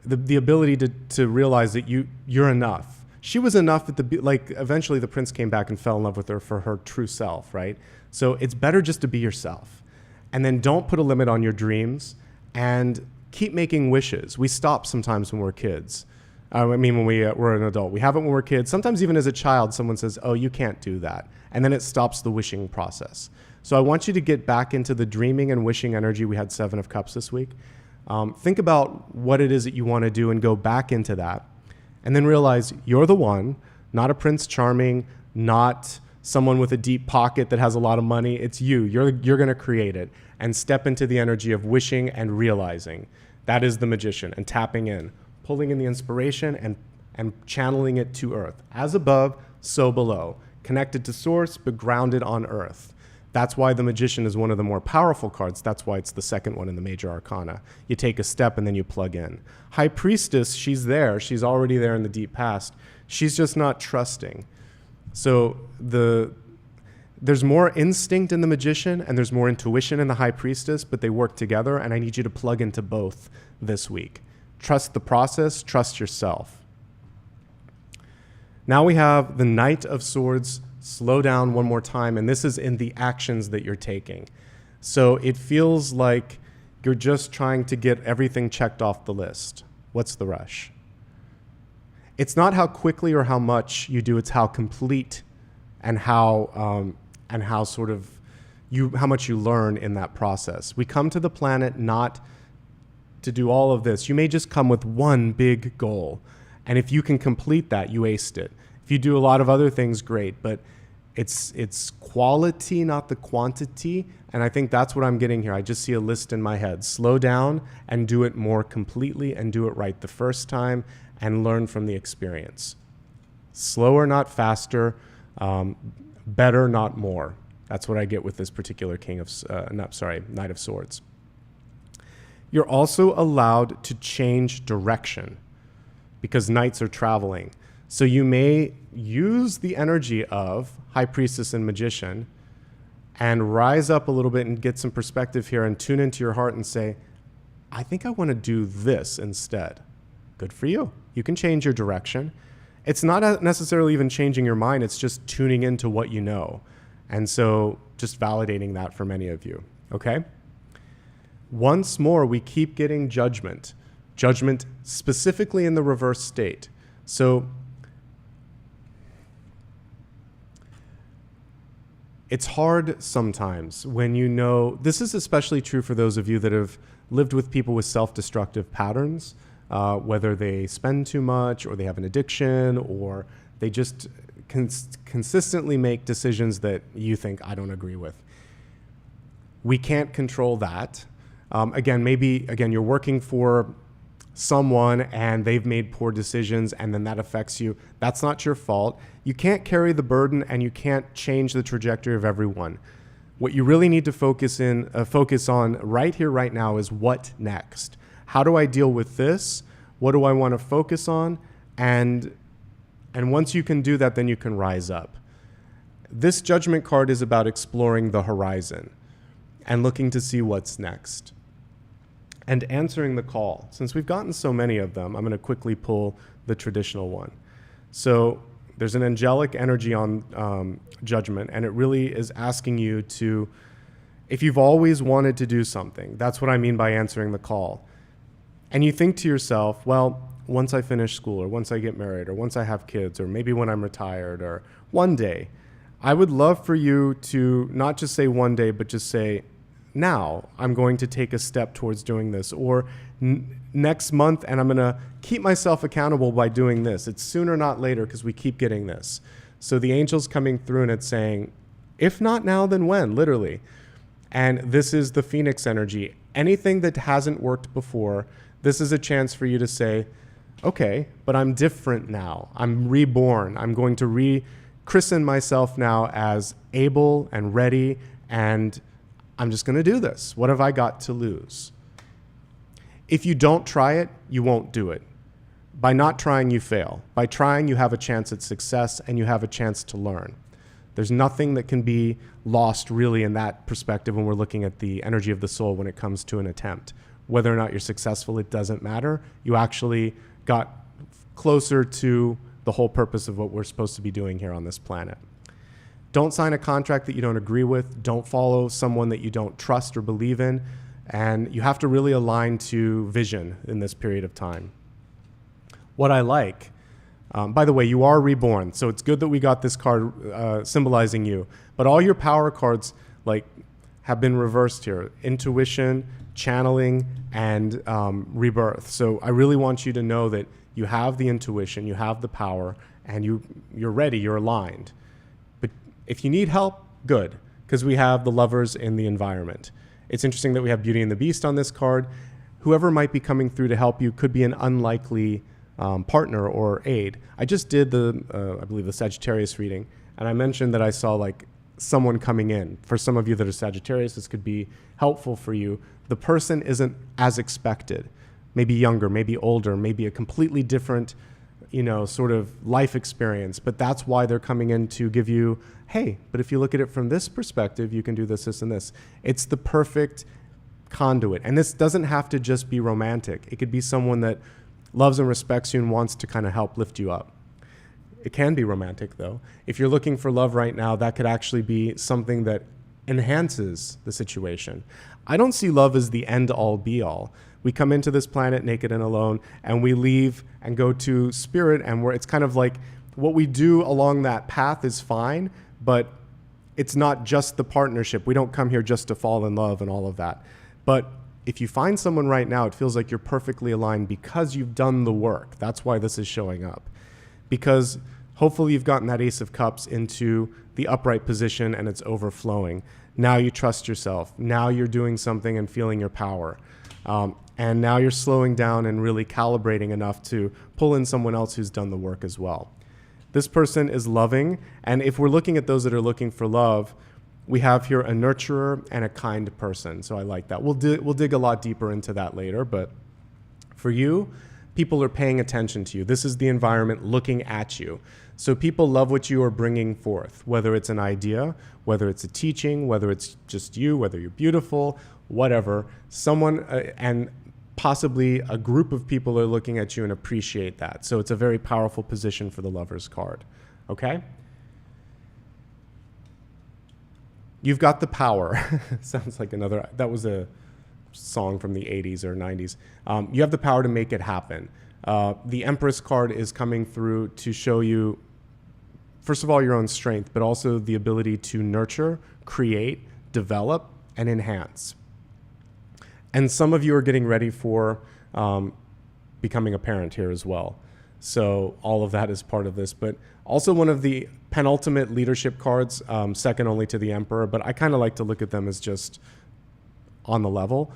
ability to realize that you're enough. She was enough at eventually the prince came back and fell in love with her for her true self, right? So it's better just to be yourself. And then don't put a limit on your dreams, and keep making wishes. We stop sometimes when we're kids. When we're an adult. We have it when we're kids. Sometimes even as a child, someone says, oh, you can't do that. And then it stops the wishing process. So I want you to get back into the dreaming and wishing energy. We had 7 of Cups this week. Think about what it is that you want to do and go back into that. And then realize you're the one, not a Prince Charming, not someone with a deep pocket that has a lot of money. It's you. You're going to create it and step into the energy of wishing and realizing. That is the Magician, and tapping in, pulling in the inspiration and channeling it to earth. As above, so below. Connected to source, but grounded on earth. That's why the Magician is one of the more powerful cards. That's why it's the second one in the major arcana. You take a step and then you plug in. High Priestess, she's there. She's already there in the deep past. She's just not trusting. So the there's more instinct in the Magician and there's more intuition in the High Priestess, but they work together, and I need you to plug into both this week. Trust the process, trust yourself. Now we have the Knight of Swords. Slow down one more time, and this is in the actions that you're taking. So it feels like you're just trying to get everything checked off the list. What's the rush? It's not how quickly or how much you do, it's how complete and how sort of how much you learn in that process. We come to the planet not to do all of this. You may just come with one big goal, and if you can complete that, you aced it. If you do a lot of other things, great, but it's quality, not the quantity, and I think that's what I'm getting here. I just see a list in my head. Slow down and do it more completely and do it right the first time and learn from the experience. Slower, not faster. Better, not more. That's what I get with this particular Knight of Swords. You're also allowed to change direction because knights are traveling. So you may use the energy of High Priestess and Magician and rise up a little bit and get some perspective here and tune into your heart and say, I think I want to do this instead. Good for you. You can change your direction. It's not necessarily even changing your mind. It's just tuning into what you know. And so just validating that for many of you. Okay? Once more, we keep getting judgment. Judgment specifically in the reverse state. So it's hard sometimes when you know, this is especially true for those of you that have lived with people with self-destructive patterns, whether they spend too much or they have an addiction or they just consistently make decisions that you think I don't agree with. We can't control that. Maybe you're working for someone and they've made poor decisions and then that affects you. That's not your fault. You can't carry the burden and you can't change the trajectory of everyone. What you really need to focus on right here, right now is what next? How do I deal with this? What do I want to focus on? And once you can do that, then you can rise up. This Judgment card is about exploring the horizon and looking to see what's next. And answering the call. Since we've gotten so many of them, I'm going to quickly pull the traditional one. So there's an angelic energy on Judgment, and it really is asking you to, if you've always wanted to do something, that's what I mean by answering the call. And you think to yourself, well, once I finish school, or once I get married, or once I have kids, or maybe when I'm retired, or one day, I would love for you to not just say one day, but just say, now I'm going to take a step towards doing this, or next month, and I'm going to keep myself accountable by doing this. It's sooner, not later, because we keep getting this. So the angel's coming through and it's saying, if not now, then when, literally. And this is the Phoenix energy. Anything that hasn't worked before, this is a chance for you to say, okay, but I'm different now. I'm reborn. I'm going to rechristen myself now as able and ready, and I'm just going to do this. What have I got to lose? If you don't try it, you won't do it. By not trying, you fail. By trying, you have a chance at success and you have a chance to learn. There's nothing that can be lost really in that perspective when we're looking at the energy of the soul when it comes to an attempt. Whether or not you're successful, it doesn't matter. You actually got closer to the whole purpose of what we're supposed to be doing here on this planet. Don't sign a contract that you don't agree with. Don't follow someone that you don't trust or believe in. And you have to really align to vision in this period of time. What I like, by the way, you are reborn. So it's good that we got this card symbolizing you. But all your power cards have been reversed here. Intuition, channeling, and rebirth. So I really want you to know that you have the intuition, you have the power, and you're ready, you're aligned. If you need help, good, because we have the Lovers in the environment. It's interesting that we have Beauty and the Beast on this card. Whoever might be coming through to help you could be an unlikely partner or aid. I just did I believe the Sagittarius reading, and I mentioned that I saw someone coming in. For some of you that are Sagittarius, this could be helpful for you. The person isn't as expected. Maybe younger, maybe older, maybe a completely different sort of life experience, but that's why they're coming in to give you, hey, but if you look at it from this perspective, you can do this, this, and this. It's the perfect conduit. And this doesn't have to just be romantic. It could be someone that loves and respects you and wants to kind of help lift you up. It can be romantic, though. If you're looking for love right now, that could actually be something that enhances the situation. I don't see love as the end-all, be-all. We come into this planet naked and alone, and we leave and go to spirit, and it's kind of like what we do along that path is fine, but it's not just the partnership. We don't come here just to fall in love and all of that. But if you find someone right now, it feels like you're perfectly aligned because you've done the work. That's why this is showing up. Because hopefully you've gotten that Ace of Cups into the upright position and it's overflowing. Now you trust yourself. Now you're doing something and feeling your power. And now you're slowing down and really calibrating enough to pull in someone else who's done the work as well. This person is loving. And if we're looking at those that are looking for love, we have here a nurturer and a kind person. So I like that. We'll dig a lot deeper into that later. But for you, people are paying attention to you. This is the environment looking at you. So people love what you are bringing forth, whether it's an idea, whether it's a teaching, whether it's just you, whether you're beautiful, whatever. Someone and possibly a group of people are looking at you and appreciate that. So it's a very powerful position for the Lover's card. Okay? You've got the power. Sounds like that was a song from the 80s or 90s. You have the power to make it happen. The Empress card is coming through to show you, first of all, your own strength, but also the ability to nurture, create, develop, and enhance. And some of you are getting ready for becoming a parent here as well. So all of that is part of this, but also one of the penultimate leadership cards, second only to the Emperor, but I kind of like to look at them as just on the level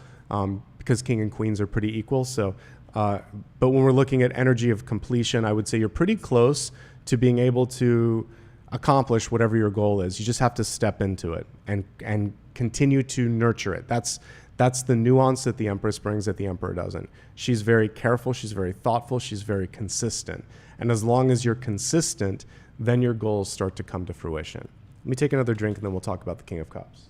because King and Queens are pretty equal. So, but when we're looking at energy of completion, I would say you're pretty close to being able to accomplish whatever your goal is. You just have to step into it and continue to nurture it. That's the nuance that the Empress brings that the Emperor doesn't. She's very careful, she's very thoughtful, she's very consistent. And as long as you're consistent, then your goals start to come to fruition. Let me take another drink and then we'll talk about the King of Cups.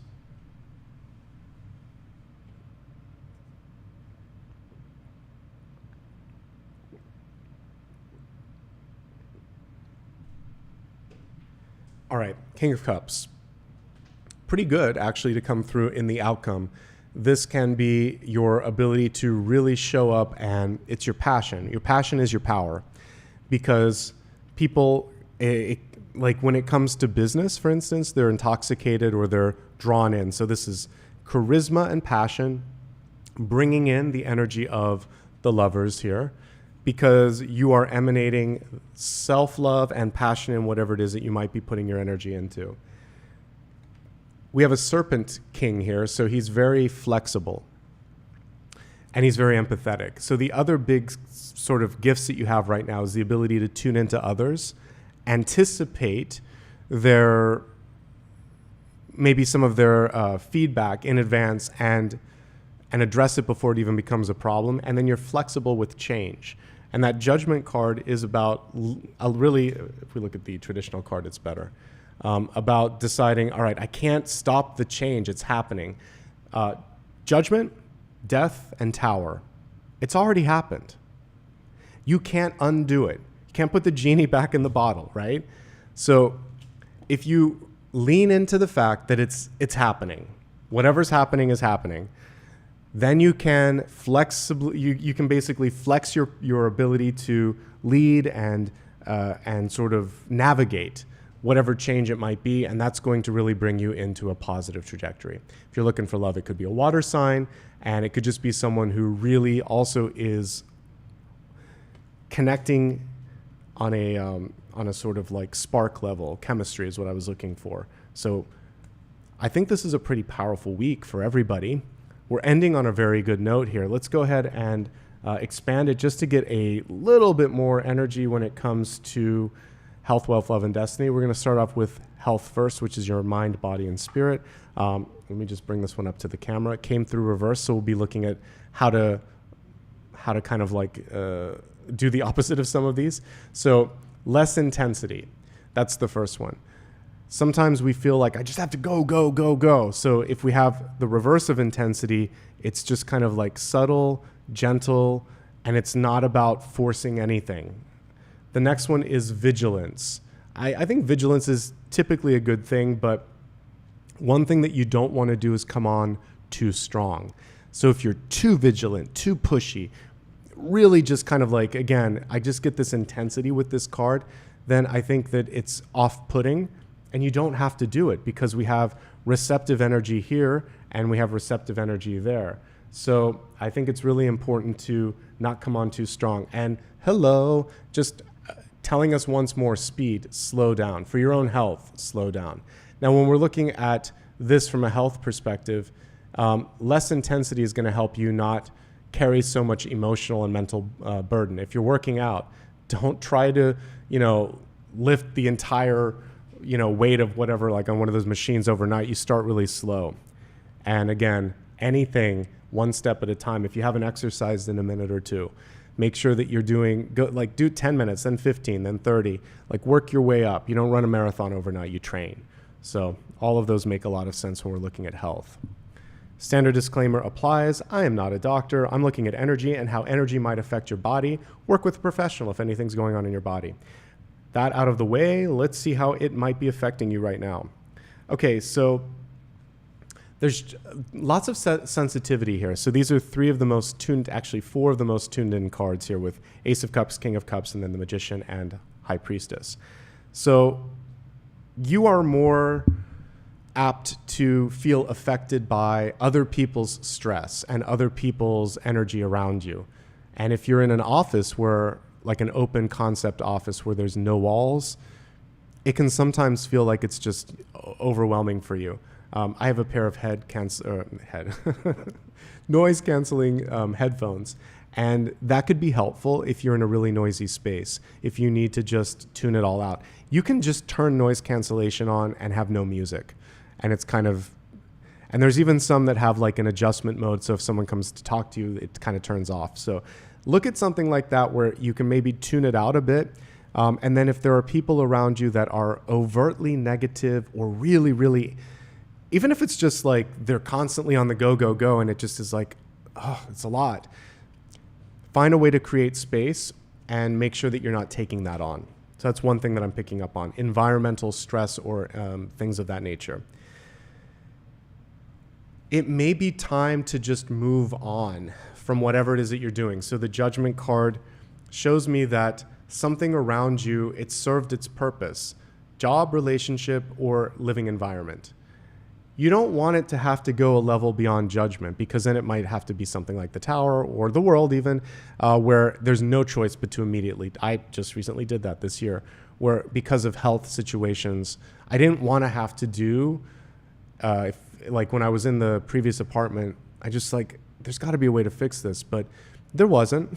All right, King of Cups. Pretty good, actually, to come through in the outcome. This can be your ability to really show up, and it's your passion. Your passion is your power, because people, like when it comes to business, for instance, they're intoxicated or they're drawn in. So this is charisma and passion, bringing in the energy of the Lovers here, because you are emanating self-love and passion in whatever it is that you might be putting your energy into. We have a Serpent King here, so he's very flexible and he's very empathetic. So the other big sort of gifts that you have right now is the ability to tune into others, anticipate maybe some of their feedback in advance and address it before it even becomes a problem. And then you're flexible with change. And that Judgment card is about really, if we look at the traditional card, it's better. About deciding, all right, I can't stop the change, it's happening. Judgment, Death, and Tower. It's already happened. You can't undo it. You can't put the genie back in the bottle, right? So if you lean into the fact that it's happening, whatever's happening is happening, then you can you can basically flex your ability to lead and sort of navigate whatever change it might be, and that's going to really bring you into a positive trajectory. If you're looking for love, it could be a water sign, and it could just be someone who really also is connecting on a sort of like spark level. Chemistry is what I was looking for. So I think this is a pretty powerful week for everybody. We're ending on a very good note here. Let's go ahead and expand it just to get a little bit more energy when it comes to health, wealth, love, and destiny. We're going to start off with health first, which is your mind, body, and spirit. Let me just bring this one up to the camera. It came through reverse, so we'll be looking at how to kind of like do the opposite of some of these. So less intensity. That's the first one. Sometimes we feel like I just have to go, go, go, go. So if we have the reverse of intensity, it's just kind of like subtle, gentle, and it's not about forcing anything. The next one is vigilance. I think vigilance is typically a good thing, but one thing that you don't want to do is come on too strong. So if you're too vigilant, too pushy, really just kind of like, again, I just get this intensity with this card, then I think that it's off-putting, and you don't have to do it because we have receptive energy here and we have receptive energy there. So I think it's really important to not come on too strong. And hello, just telling us once more, speed, slow down. For your own health, slow down. Now, when we're looking at this from a health perspective, less intensity is going to help you not carry so much emotional and mental burden. If you're working out, don't try to, lift the entire, weight of whatever, like on one of those machines overnight. You start really slow. And again, anything one step at a time. If you haven't exercised in a minute or two, make sure that you're do 10 minutes, then 15, then 30, work your way up. You don't run a marathon overnight, you train. So all of those make a lot of sense when we're looking at health. Standard disclaimer applies. I am not a doctor. I'm looking at energy and how energy might affect your body. Work with a professional if anything's going on in your body. That out of the way, let's see how it might be affecting you right now. Okay, so there's lots of sensitivity here. So these are four of the most tuned in cards here with Ace of Cups, King of Cups, and then the Magician and High Priestess. So you are more apt to feel affected by other people's stress and other people's energy around you. And if you're in an office where, like an open concept office where there's no walls, it can sometimes feel like it's just overwhelming for you. I have a pair of noise canceling headphones, and that could be helpful if you're in a really noisy space. If you need to just tune it all out, you can just turn noise cancellation on and have no music. And it's and there's even some that have like an adjustment mode. So if someone comes to talk to you, it kind of turns off. So look at something like that where you can maybe tune it out a bit. And then if there are people around you that are overtly negative or really, really, even if it's just like they're constantly on the go, go, go, and it just is like, oh, it's a lot. Find a way to create space and make sure that you're not taking that on. So that's one thing that I'm picking up on, environmental stress or things of that nature. It may be time to just move on from whatever it is that you're doing. So the Judgment card shows me that something around you, it served its purpose, job, relationship, or living environment. You don't want it to have to go a level beyond Judgment, because then it might have to be something like the Tower or the World even, where there's no choice but to immediately. I just recently did that this year, where because of health situations, I didn't want to have to do, like when I was in the previous apartment, I just there's got to be a way to fix this, but there wasn't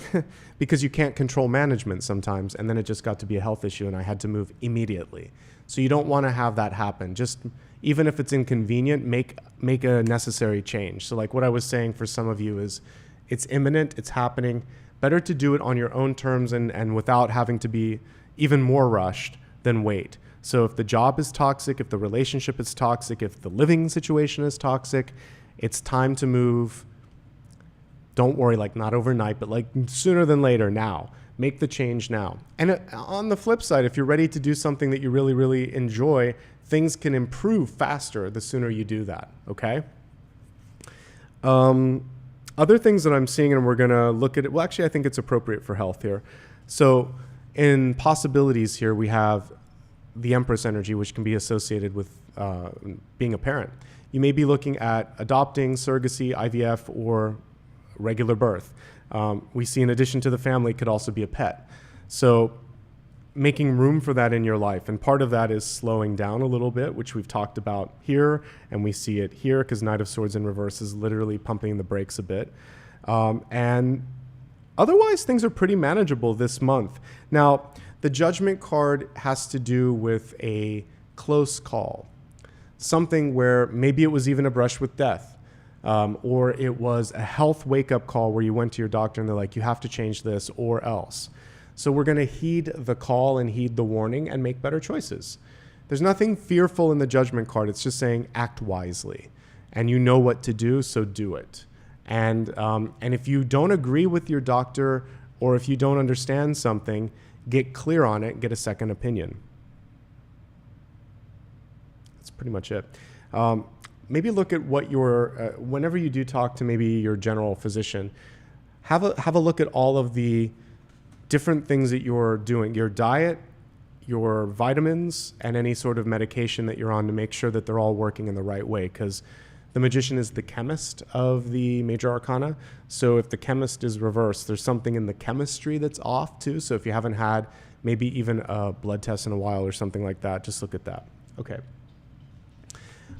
because you can't control management sometimes. And then it just got to be a health issue and I had to move immediately. So you don't want to have that happen. Just even if it's inconvenient, make a necessary change. So like what I was saying for some of you is it's imminent, it's happening. Better to do it on your own terms and without having to be even more rushed than wait. So if the job is toxic, if the relationship is toxic, if the living situation is toxic, it's time to move. Don't worry, not overnight, but sooner than later now. Make the change now. And on the flip side, if you're ready to do something that you really, really enjoy, things can improve faster the sooner you do that, okay? Other things that I'm seeing, and we're going to look at it, well, actually, I think it's appropriate for health here. So in possibilities here, we have the Empress energy, which can be associated with being a parent. You may be looking at adopting, surrogacy, IVF, or regular birth. We see in addition to the family could also be a pet. So making room for that in your life. And part of that is slowing down a little bit, which we've talked about here, and we see it here because Knight of Swords in reverse is literally pumping the brakes a bit. And otherwise, things are pretty manageable this month. Now, the Judgment card has to do with a close call, something where maybe it was even a brush with death. or it was a health wake-up call where you went to your doctor and they're like, you have to change this or else. So we're going to heed the call and heed the warning and make better choices. There's nothing fearful in the judgment card. It's just saying act wisely, and you know what to do, so do it. And if you don't agree with your doctor, or if you don't understand something, get clear on it, get a second opinion. That's pretty much it. Maybe look at what your, whenever you do talk to maybe your general physician, have a look at all of the different things that you're doing, your diet, your vitamins, and any sort of medication that you're on, to make sure that they're all working in the right way. Because the magician is the chemist of the major arcana. So if the chemist is reversed, there's something in the chemistry that's off too. So if you haven't had maybe even a blood test in a while or something like that, just look at that. Okay.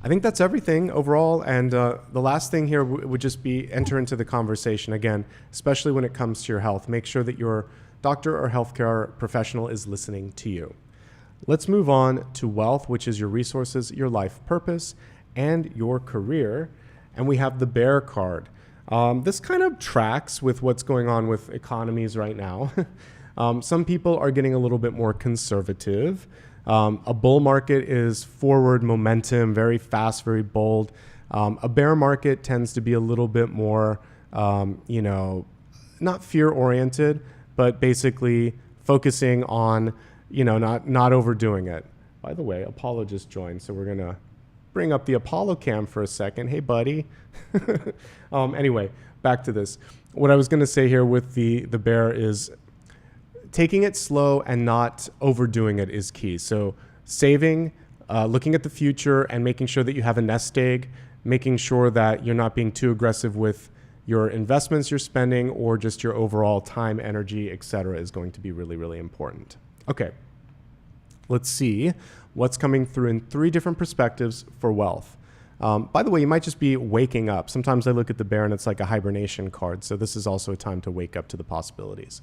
I think that's everything overall. And the last thing here would just be enter into the conversation again, especially when it comes to your health. Make sure that your doctor or healthcare professional is listening to you. Let's move on to wealth, which is your resources, your life purpose, and your career. And we have the Bear card. This kind of tracks with what's going on with economies right now. Some people are getting a little bit more conservative. A bull market is forward momentum, very fast, very bold. A bear market tends to be a little bit more, not fear-oriented, but basically focusing on, not overdoing it. By the way, Apollo just joined, so we're going to bring up the Apollo cam for a second. Hey, buddy. Anyway, back to this. What I was going to say here with the bear is taking it slow and not overdoing it is key. So saving, looking at the future, and making sure that you have a nest egg, making sure that you're not being too aggressive with your investments you're spending, or just your overall time, energy, etc. is going to be really, really important. Okay, let's see what's coming through in 3 different perspectives for wealth. By the way, you might just be waking up. Sometimes I look at the bear and it's like a hibernation card. So this is also a time to wake up to the possibilities.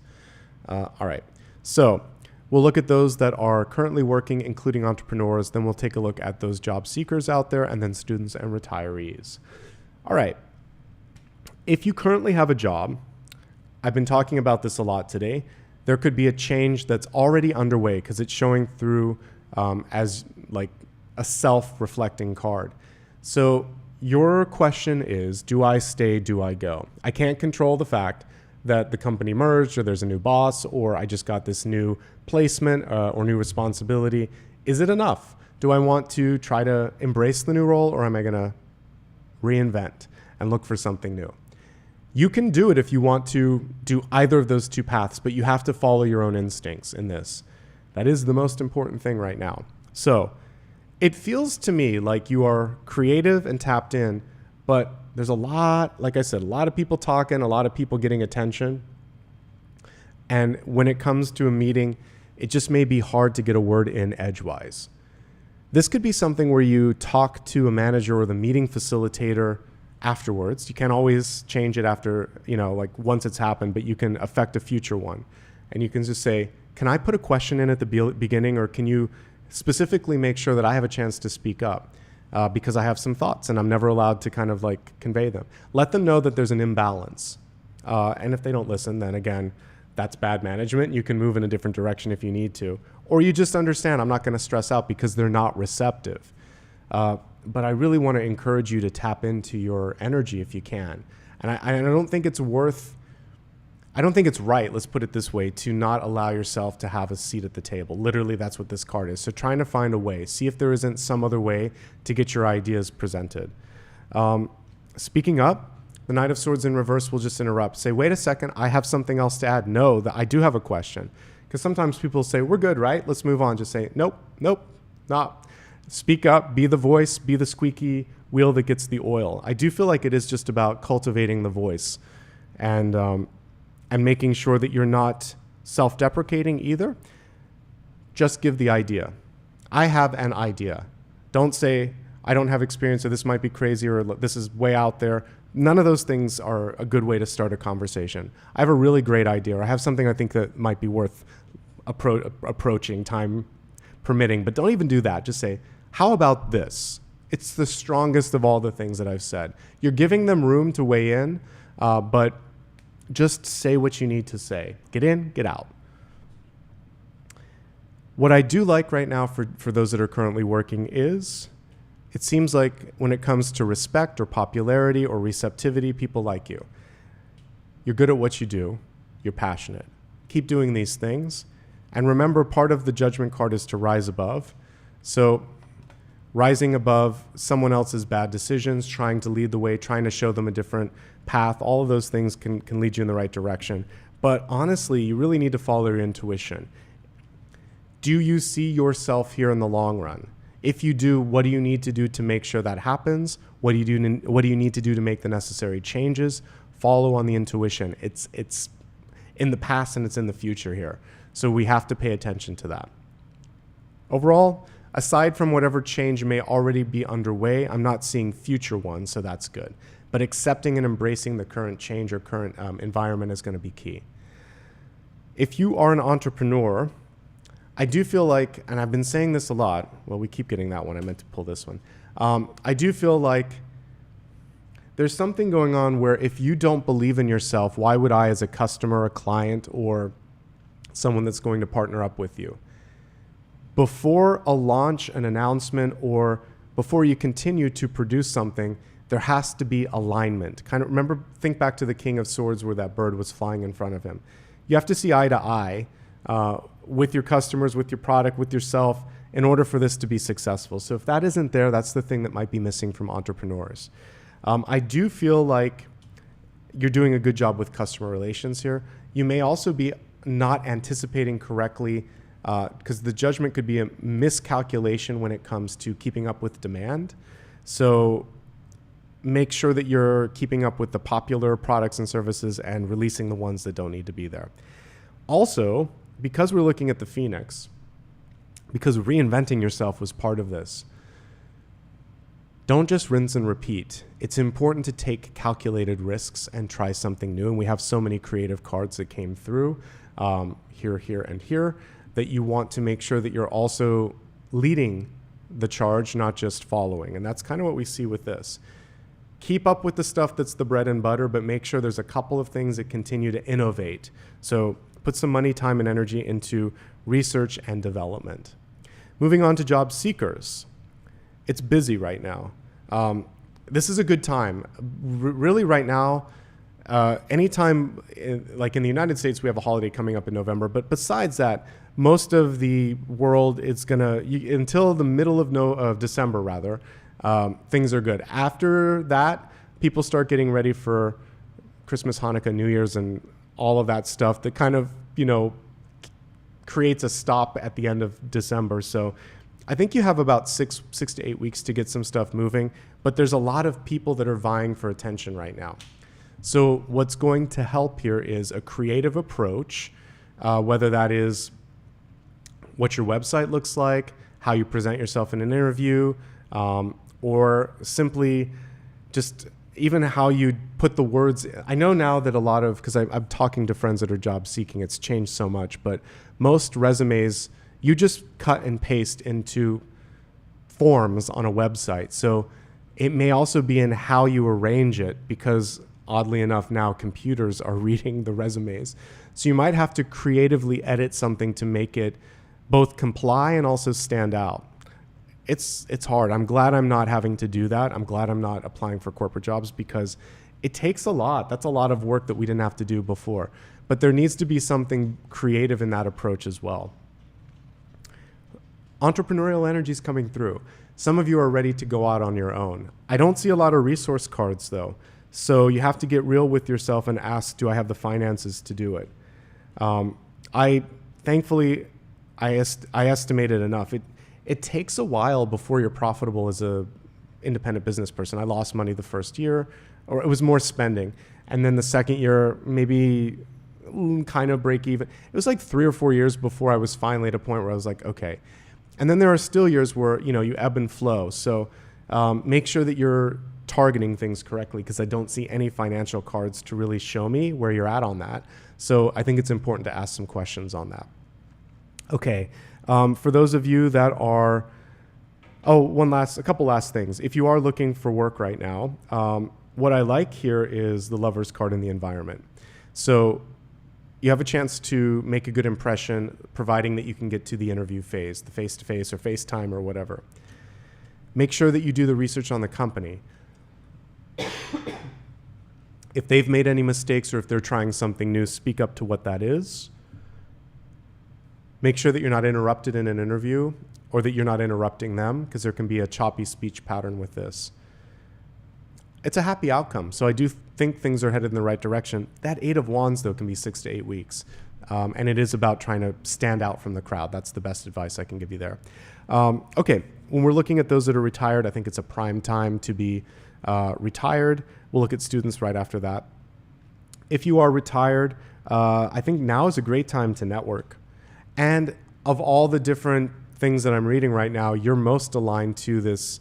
All right, so we'll look at those that are currently working, including entrepreneurs. Then we'll take a look at those job seekers out there, and then students and retirees. All right. If you currently have a job, I've been talking about this a lot today, there could be a change that's already underway because it's showing through as like a self-reflecting card. So your question is, do I stay, do I go? I can't control the fact that the company merged, or there's a new boss, or I just got this new placement or new responsibility. Is it enough? Do I want to try to embrace the new role, or am I going to reinvent and look for something new? You can do it if you want to do either of those 2 paths, but you have to follow your own instincts in this. That is the most important thing right now. So it feels to me like you are creative and tapped in, but there's a lot, like I said, a lot of people talking, a lot of people getting attention. And when it comes to a meeting, it just may be hard to get a word in edgewise. This could be something where you talk to a manager or the meeting facilitator afterwards. You can't always change it after, like once it's happened, but you can affect a future one. And you can just say, can I put a question in at the beginning, or can you specifically make sure that I have a chance to speak up? Because I have some thoughts and I'm never allowed to kind of like convey them. Let them know that there's an imbalance. And if they don't listen, then again, that's bad management. You can move in a different direction if you need to. Or you just understand, I'm not going to stress out because they're not receptive. But I really want to encourage you to tap into your energy if you can. And I don't think it's right, let's put it this way, to not allow yourself to have a seat at the table. Literally, that's what this card is. So trying to find a way, see if there isn't some other way to get your ideas presented. Speaking up, the Knight of Swords in reverse will just interrupt. Say, wait a second, I have something else to add. No, that I do have a question. Because sometimes people say, we're good, right? Let's move on. Just say, nope, not. Speak up, be the voice, be the squeaky wheel that gets the oil. I do feel like it is just about cultivating the voice and making sure that you're not self-deprecating either. Just give the idea. I have an idea. Don't say, I don't have experience, or this might be crazy, or this is way out there. None of those things are a good way to start a conversation. I have a really great idea, or I have something I think that might be worth approaching, time permitting, but don't even do that. Just say, how about this? It's the strongest of all the things that I've said. You're giving them room to weigh in, but just say what you need to say. Get in, get out. What I do like right now for those that are currently working is it seems like when it comes to respect or popularity or receptivity, people like you. You're good at what you do. You're passionate. Keep doing these things. And remember, part of the judgment card is to rise above. So rising above someone else's bad decisions, trying to lead the way, trying to show them a different path, all of those things can lead you in the right direction. But honestly, you really need to follow your intuition. Do you see yourself here in the long run? If you do, what do you need to do to make sure that happens? What do you need to do to make the necessary changes? Follow on the intuition. It's in the past and it's in the future here. So we have to pay attention to that. Overall, aside from whatever change may already be underway, I'm not seeing future ones, so that's good. But accepting and embracing the current change or current environment is going to be key. If you are an entrepreneur, I do feel like, and I've been saying this a lot, well, we keep getting that one. I meant to pull this one. I do feel like there's something going on where if you don't believe in yourself, why would I as a customer, a client, or someone that's going to partner up with you? Before a launch, an announcement, or before you continue to produce something, there has to be alignment. Kind of remember, think back to the King of Swords where that bird was flying in front of him. You have to see eye to eye with your customers, with your product, with yourself, in order for this to be successful. So if that isn't there, that's the thing that might be missing from entrepreneurs. I do feel like you're doing a good job with customer relations here. You may also be not anticipating correctly, because the judgment could be a miscalculation when it comes to keeping up with demand. So make sure that you're keeping up with the popular products and services and releasing the ones that don't need to be there. Also, because we're looking at the Phoenix, because reinventing yourself was part of this, don't just rinse and repeat. It's important to take calculated risks and try something new. And we have so many creative cards that came through here, here, and here, that you want to make sure that you're also leading the charge, not just following. And that's kind of what we see with this. Keep up with the stuff that's the bread and butter, but make sure there's a couple of things that continue to innovate. So put some money, time, and energy into research and development. Moving on to job seekers. It's busy right now. This is a good time. Really right now, anytime, like in the United States, we have a holiday coming up in November, but besides that, most of the world, it's gonna, until the middle of December rather, things are good. After that, people start getting ready for Christmas, Hanukkah, New Year's, and all of that stuff that kind of, creates a stop at the end of December. So I think you have about six to 8 weeks to get some stuff moving, but there's a lot of people that are vying for attention right now. So what's going to help here is a creative approach, whether that is what your website looks like, how you present yourself in an interview, or simply just even how you put the words. I know now that a lot of, because I'm talking to friends that are job seeking, it's changed so much, but most resumes, you just cut and paste into forms on a website. So it may also be in how you arrange it, because oddly enough, now computers are reading the resumes. So you might have to creatively edit something to make it both comply and also stand out. It's hard. I'm glad I'm not having to do that. I'm glad I'm not applying for corporate jobs, because it takes a lot. That's a lot of work that we didn't have to do before. But there needs to be something creative in that approach as well. Entrepreneurial energy is coming through. Some of you are ready to go out on your own. I don't see a lot of resource cards though. So you have to get real with yourself and ask, do I have the finances to do it? Thankfully, I estimated enough. It takes a while before you're profitable as a independent business person. I lost money the first year, or it was more spending. And then the second year, maybe kind of break even. It was like 3 or 4 years before I was finally at a point where I was like, okay. And then there are still years where, you ebb and flow. So make sure that you're targeting things correctly, because I don't see any financial cards to really show me where you're at on that. So I think it's important to ask some questions on that. Okay. For those of you that are a couple last things. If you are looking for work right now, what I like here is the Lover's card in the environment. So you have a chance to make a good impression, providing that you can get to the interview phase, the face-to-face or FaceTime or whatever. Make sure that you do the research on the company. If they've made any mistakes or if they're trying something new, speak up to what that is. Make sure that you're not interrupted in an interview or that you're not interrupting them, because there can be a choppy speech pattern with this. It's a happy outcome. So I do think things are headed in the right direction. That 8 of Wands, though, can be 6 to 8 weeks. And it is about trying to stand out from the crowd. That's the best advice I can give you there. Okay, when we're looking at those that are retired, I think it's a prime time to be retired. We'll look at students right after that. If you are retired, I think now is a great time to network. And of all the different things that I'm reading right now, you're most aligned to this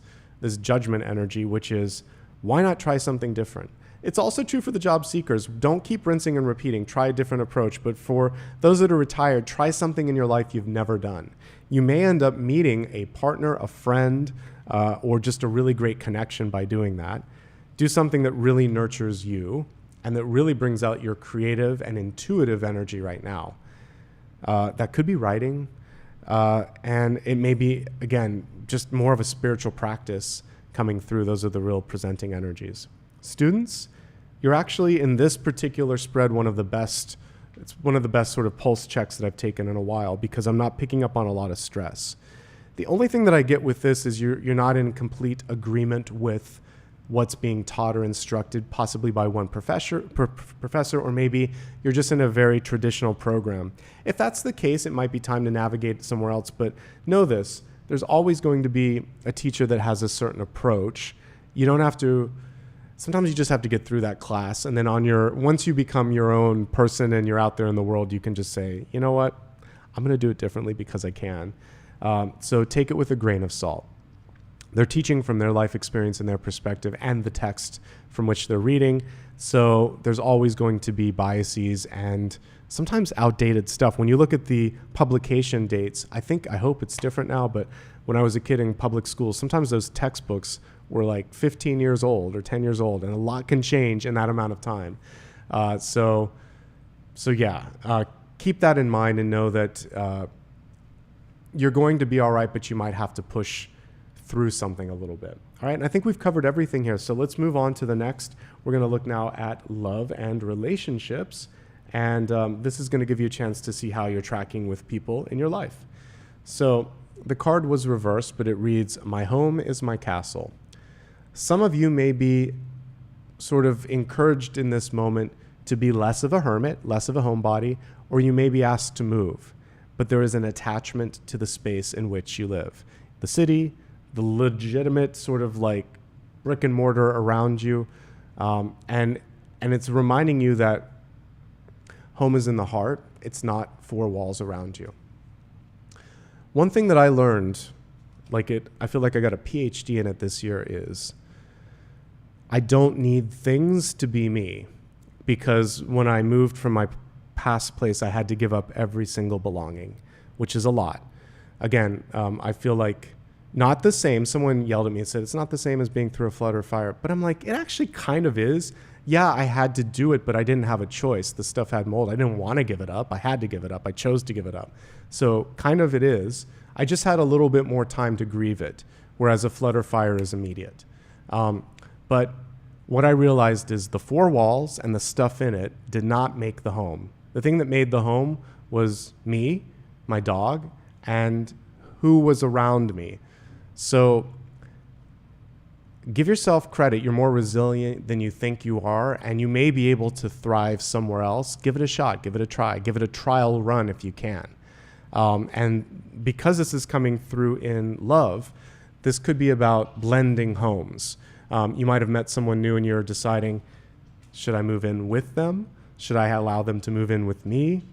judgment energy, which is, why not try something different? It's also true for the job seekers. Don't keep rinsing and repeating. Try a different approach. But for those that are retired, try something in your life you've never done. You may end up meeting a partner, a friend, or just a really great connection by doing that. Do something that really nurtures you and that really brings out your creative and intuitive energy right now. That could be writing, and it may be, again, just more of a spiritual practice coming through. Those are the real presenting energies. Students, you're actually in this particular spread one of the best. It's one of the best sort of pulse checks that I've taken in a while, because I'm not picking up on a lot of stress. The only thing that I get with this is you're not in complete agreement with what's being taught or instructed, possibly by one professor, or maybe you're just in a very traditional program. If that's the case, it might be time to navigate somewhere else. But know this, there's always going to be a teacher that has a certain approach. You don't have to, sometimes you just have to get through that class. And then once you become your own person and you're out there in the world, you can just say, you know what, I'm going to do it differently because I can. So take it with a grain of salt. They're teaching from their life experience and their perspective and the text from which they're reading. So there's always going to be biases and sometimes outdated stuff. When you look at the publication dates, I hope it's different now, but when I was a kid in public school, sometimes those textbooks were like 15 years old or 10 years old, and a lot can change in that amount of time. So keep that in mind and know that you're going to be all right, but you might have to push through something a little bit. All right, and I think we've covered everything here. So let's move on to the next. We're going to look now at love and relationships. And this is going to give you a chance to see how you're tracking with people in your life. So the card was reversed, but it reads, my home is my castle. Some of you may be sort of encouraged in this moment to be less of a hermit, less of a homebody, or you may be asked to move. But there is an attachment to the space in which you live. The city, the legitimate sort of like brick and mortar around you. And it's reminding you that home is in the heart. It's not 4 walls around you. One thing that I learned, I feel like I got a PhD in it this year, is I don't need things to be me. Because when I moved from my past place, I had to give up every single belonging, which is a lot. Again, I feel like not the same. Someone yelled at me and said, it's not the same as being through a flood or fire. But I'm like, it actually kind of is. Yeah, I had to do it, but I didn't have a choice. The stuff had mold. I didn't want to give it up. I had to give it up. I chose to give it up. So kind of it is. I just had a little bit more time to grieve it, whereas a flood or fire is immediate. But what I realized is the 4 walls and the stuff in it did not make the home. The thing that made the home was me, my dog, and who was around me. So give yourself credit. You're more resilient than you think you are, and you may be able to thrive somewhere else. Give it a shot. Give it a try. Give it a trial run if you can. And because this is coming through in love, this could be about blending homes. You might have met someone new and you're deciding, should I move in with them? Should I allow them to move in with me?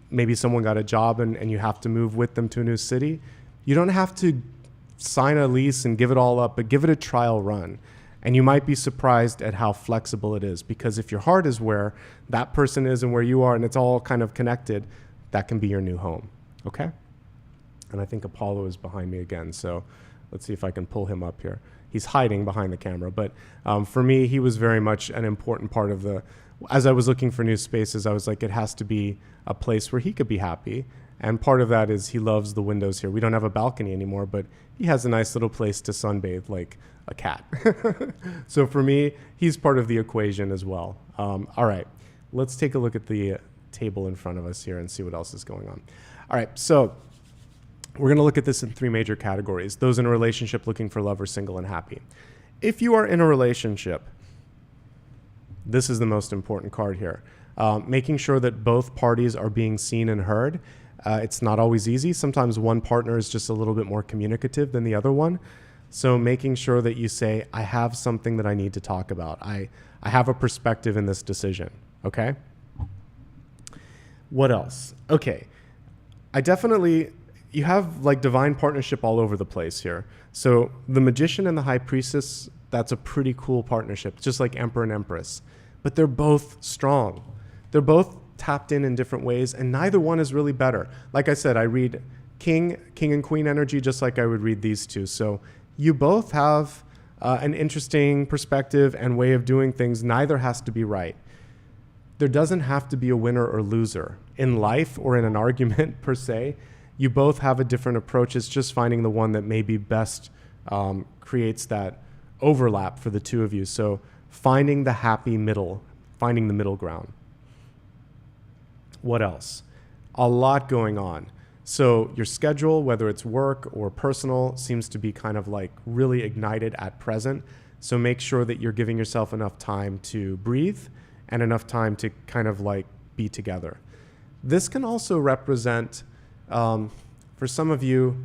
Maybe someone got a job and you have to move with them to a new city. You don't have to sign a lease and give it all up, but give it a trial run. And you might be surprised at how flexible it is, because if your heart is where that person is and where you are and it's all kind of connected, that can be your new home. Okay? And I think Apollo is behind me again, so Let's see if I can pull him up here. He's hiding behind the camera. But for me, he was very much an important part of as I was looking for new spaces, I was like, it has to be a place where he could be happy. And part of that is he loves the windows here. We don't have a balcony anymore, but he has a nice little place to sunbathe like a cat. So for me, he's part of the equation as well. All right, let's take a look at the table in front of us here and see what else is going on. All right, so we're going to look at this in 3 major categories. Those in a relationship looking for love or single and happy. If you are in a relationship, this is the most important card here. Making sure that both parties are being seen and heard. It's not always easy. Sometimes one partner is just a little bit more communicative than the other one. So making sure that you say, I have something that I need to talk about. I have a perspective in this decision, okay? What else? Okay, you have like divine partnership all over the place here. So the Magician and the High Priestess, that's a pretty cool partnership, just like Emperor and Empress. But they're both strong. They're both tapped in different ways, and neither one is really better. Like I said, I read King and Queen energy just like I would read these two. So you both have an interesting perspective and way of doing things. Neither has to be right. There doesn't have to be a winner or loser in life or in an argument per se. You both have a different approach. It's just finding the one that maybe best creates that overlap for the two of you. So finding the happy middle, finding the middle ground. What else? A lot going on. So your schedule, whether it's work or personal, seems to be kind of like really ignited at present. So make sure that you're giving yourself enough time to breathe and enough time to kind of like be together. This can also represent, for some of you,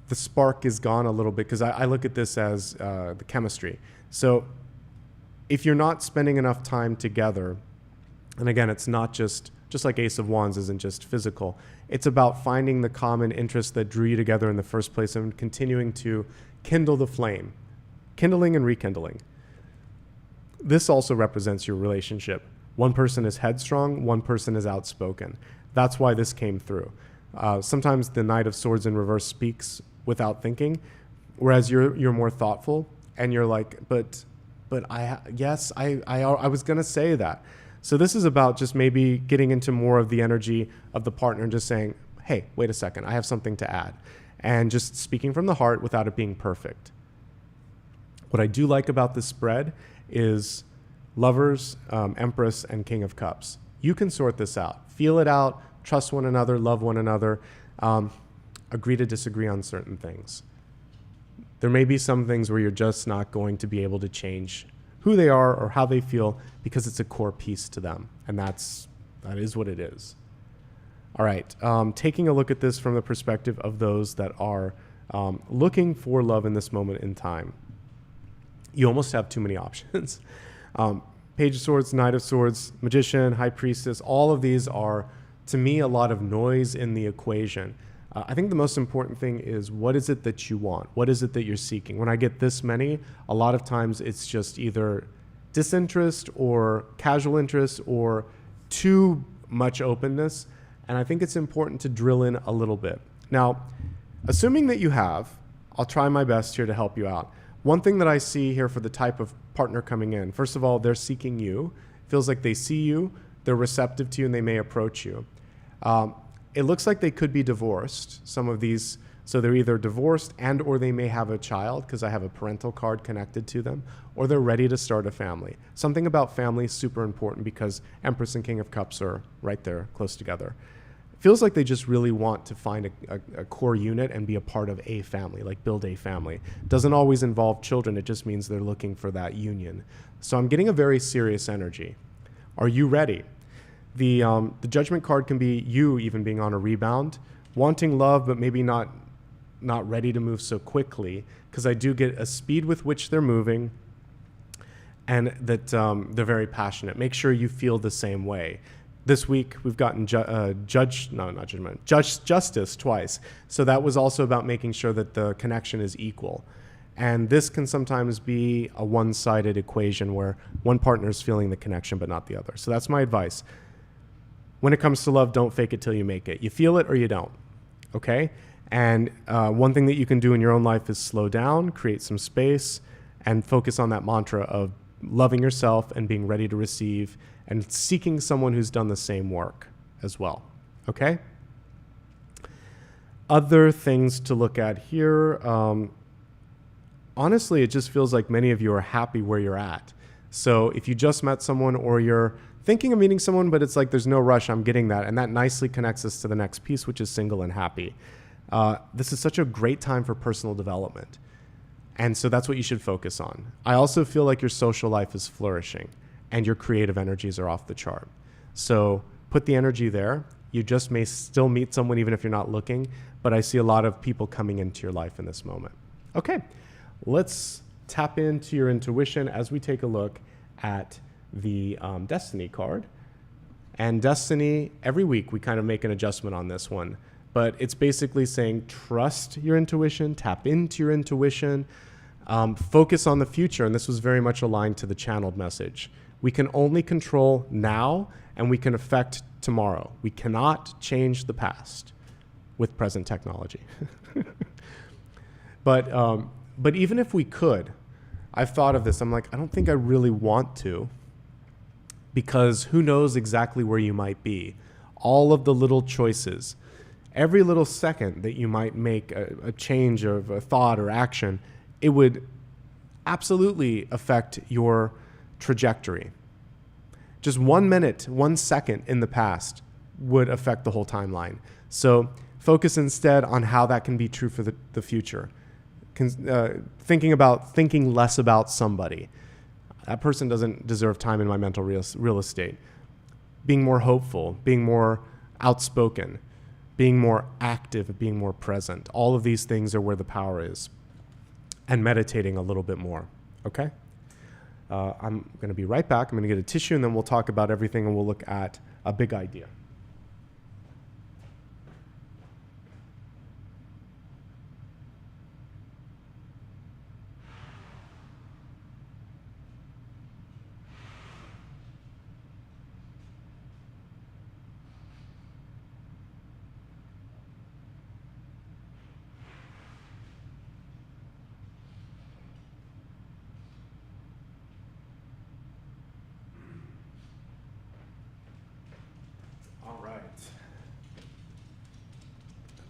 the spark is gone a little bit, because I look at this as the chemistry. So if you're not spending enough time together, and again, it's not just like Ace of Wands isn't just physical, it's about finding the common interest that drew you together in the first place and continuing to kindle the flame, kindling and rekindling. This also represents your relationship. One person is headstrong, one person is outspoken. That's why this came through. Sometimes the Knight of Swords in reverse speaks without thinking, whereas you're more thoughtful, and you're like, but I was gonna say that. So this is about just maybe getting into more of the energy of the partner and just saying, hey, wait a second, I have something to add. And just speaking from the heart without it being perfect. What I do like about this spread is Lovers, Empress, and King of Cups. You can sort this out. Feel it out, trust one another, love one another, agree to disagree on certain things. There may be some things where you're just not going to be able to change who they are or how they feel because it's a core piece to them. And that is what it is. All right, taking a look at this from the perspective of those that are looking for love in this moment in time. You almost have too many options. Page of Swords, Knight of Swords, Magician, High Priestess, all of these are, to me, a lot of noise in the equation. I think the most important thing is, what is it that you want? What is it that you're seeking? When I get this many, a lot of times it's just either disinterest or casual interest or too much openness. And I think it's important to drill in a little bit. Now, assuming that you have, I'll try my best here to help you out. One thing that I see here for the type of partner coming in, first of all, they're seeking you. It feels like they see you, they're receptive to you, and they may approach you. It looks like they could be divorced, some of these. So they're either divorced and or they may have a child, because I have a parental card connected to them, or they're ready to start a family. Something about family is super important because Empress and King of Cups are right there close together. It feels like they just really want to find a core unit and be a part of a family, like build a family. Doesn't always involve children. It just means they're looking for that union. So I'm getting a very serious energy. Are you ready? The Judgment card can be you even being on a rebound, wanting love, but maybe not ready to move so quickly, because I do get a speed with which they're moving, and that they're very passionate. Make sure you feel the same way. This week we've gotten justice twice. So that was also about making sure that the connection is equal. And this can sometimes be a one-sided equation where one partner is feeling the connection but not the other. So that's my advice. When it comes to love, don't fake it till you make it. You feel it or you don't, okay? And one thing that you can do in your own life is slow down, create some space, and focus on that mantra of loving yourself and being ready to receive and seeking someone who's done the same work as well. Okay? Other things to look at here. Honestly, it just feels like many of you are happy where you're at. So if you just met someone or you're thinking of meeting someone, but it's like there's no rush, I'm getting that. And that nicely connects us to the next piece, which is single and happy. This is such a great time for personal development. And so that's what you should focus on. I also feel like your social life is flourishing and your creative energies are off the chart. So put the energy there. You just may still meet someone even if you're not looking, but I see a lot of people coming into your life in this moment. Okay, let's tap into your intuition as we take a look at the Destiny card. And Destiny, every week we kind of make an adjustment on this one, but it's basically saying trust your intuition, tap into your intuition, focus on the future. And this was very much aligned to the channeled message. We can only control now and we can affect tomorrow. We cannot change the past with present technology. But even if we could, I've thought of this. I'm like, I don't think I really want to, because who knows exactly where you might be. All of the little choices, every little second that you might make a change of a thought or action, it would absolutely affect your trajectory. Just 1 minute, 1 second in the past would affect the whole timeline. So focus instead on how that can be true for the future. Thinking less about somebody. That person doesn't deserve time in my mental real estate. Being more hopeful, being more outspoken, being more active, being more present. All of these things are where the power is. And meditating a little bit more, okay? I'm going to be right back. I'm going to get a tissue, and then we'll talk about everything, and we'll look at a big idea.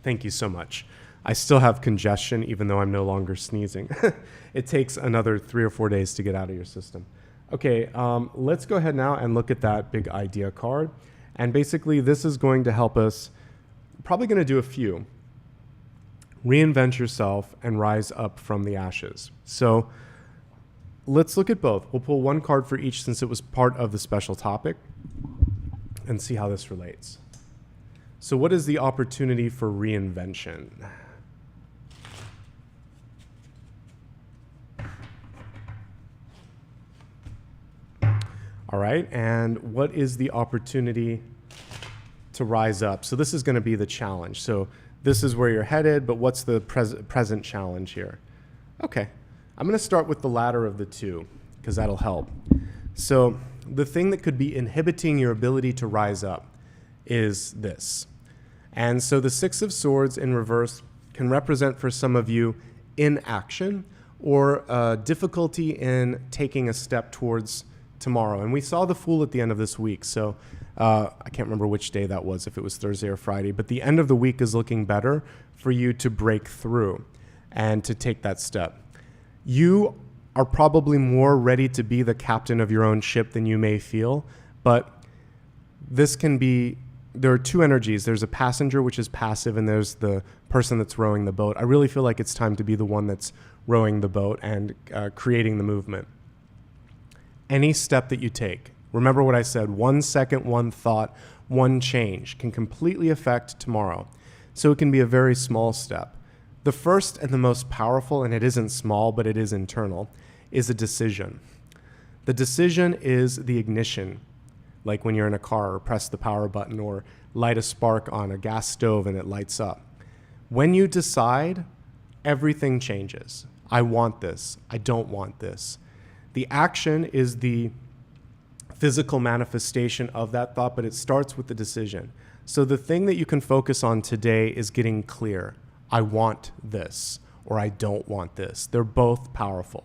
Thank you so much. I still have congestion, even though I'm no longer sneezing. It takes another 3 or 4 days to get out of your system. Okay, let's go ahead now and look at that big idea card. And basically, this is going to help us, probably going to do a few. Reinvent yourself and rise up from the ashes. So let's look at both. We'll pull one card for each since it was part of the special topic and see how this relates. So what is the opportunity for reinvention? All right, and what is the opportunity to rise up? So this is going to be the challenge. So this is where you're headed, but what's the present challenge here? Okay, I'm going to start with the latter of the two, because that'll help. So the thing that could be inhibiting your ability to rise up is this. And so the Six of Swords in reverse can represent for some of you inaction or difficulty in taking a step towards tomorrow. And we saw the Fool at the end of this week. So I can't remember which day that was, if it was Thursday or Friday, but the end of the week is looking better for you to break through and to take that step. You are probably more ready to be the captain of your own ship than you may feel, but this can be, there are two energies. There's a passenger, which is passive, and there's the person that's rowing the boat. I really feel like it's time to be the one that's rowing the boat and creating the movement. Any step that you take, remember what I said, 1 second, one thought, one change can completely affect tomorrow. So it can be a very small step. The first and the most powerful, and it isn't small, but it is internal, is a decision. The decision is the ignition, like when you're in a car or press the power button or light a spark on a gas stove and it lights up. When you decide, everything changes. I want this. I don't want this. The action is the physical manifestation of that thought, but it starts with the decision. So the thing that you can focus on today is getting clear. I want this or I don't want this. They're both powerful.